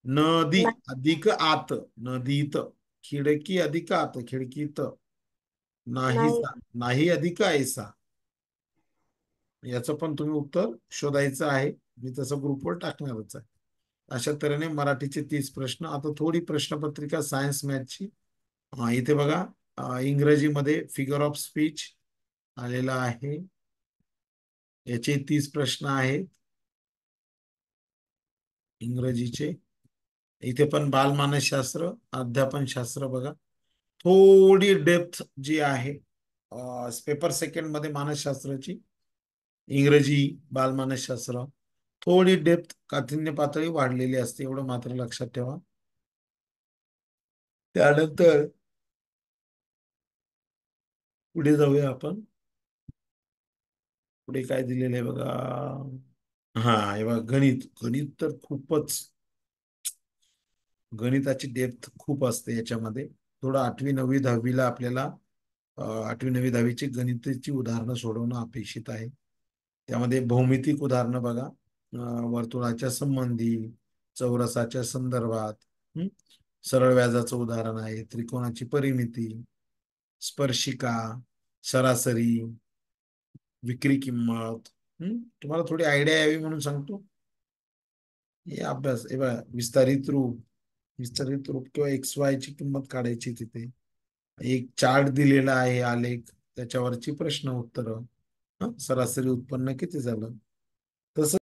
नदी अधिक आत, नदीत. खिडकी अधिक आत, खिडकीत. नाही, नाही अधिक ऐसा. याचं पण तुम्ही उत्तर शोधायचं आहे. मी तसं ग्रुपवर टाकणारच आहे. अशा तऱ्हेने मराठीचे 30 प्रश्न. आता थोडी प्रश्नपत्रिका सायन्स मॅथची. इथे बघा, इंग्रजीमध्ये फिगर ऑफ स्पीच आलेला आहे. याचे 30 प्रश्न आहेत इंग्रजीचे. इथे पण बालमानसशास्त्र, अध्यापनशास्त्र बघा. थोडी डेप्थ जी आहे पेपर 2 मध्ये मानसशास्त्राची, इंग्रजी बालमानसशास्त्र, थोडी डेप्थ, काठिण्य पातळी वाढलेली असते, एवढं मात्र लक्षात ठेवा. त्यानंतर पुढे जाऊया आपण. पुढे काय दिलेलं आहे बघा. हे बघा, गणित. गणित तर खूपच, गणिताची डेप्थ खूप असते याच्यामध्ये. थोडं 8वी 9वी 10वीला आपल्याला 8वी 9वी 10वीची गणिताची उदाहरणं सोडवणं अपेक्षित आहे. त्यामध्ये भौमितिक उदाहरणं बघा, वर्तुळाच्या संबंधी, चौरसाच्या संदर्भात, सरळ व्याजाचं उदाहरण आहे, त्रिकोणाची परिमिती, स्पर्शिका, सरासरी, विक्री किंमत. तुम्हाला थोडी आयडिया यावी म्हणून सांगतो. हे अभ्यास, हे बघा, विस्तारित रूप किंवा XY ची किंमत काढायची. तिथे एक चार्ट दिलेला आहे, आलेख, त्याच्यावरची प्रश्न उत्तर. सरासरी उत्पन्न किती झालं, तसं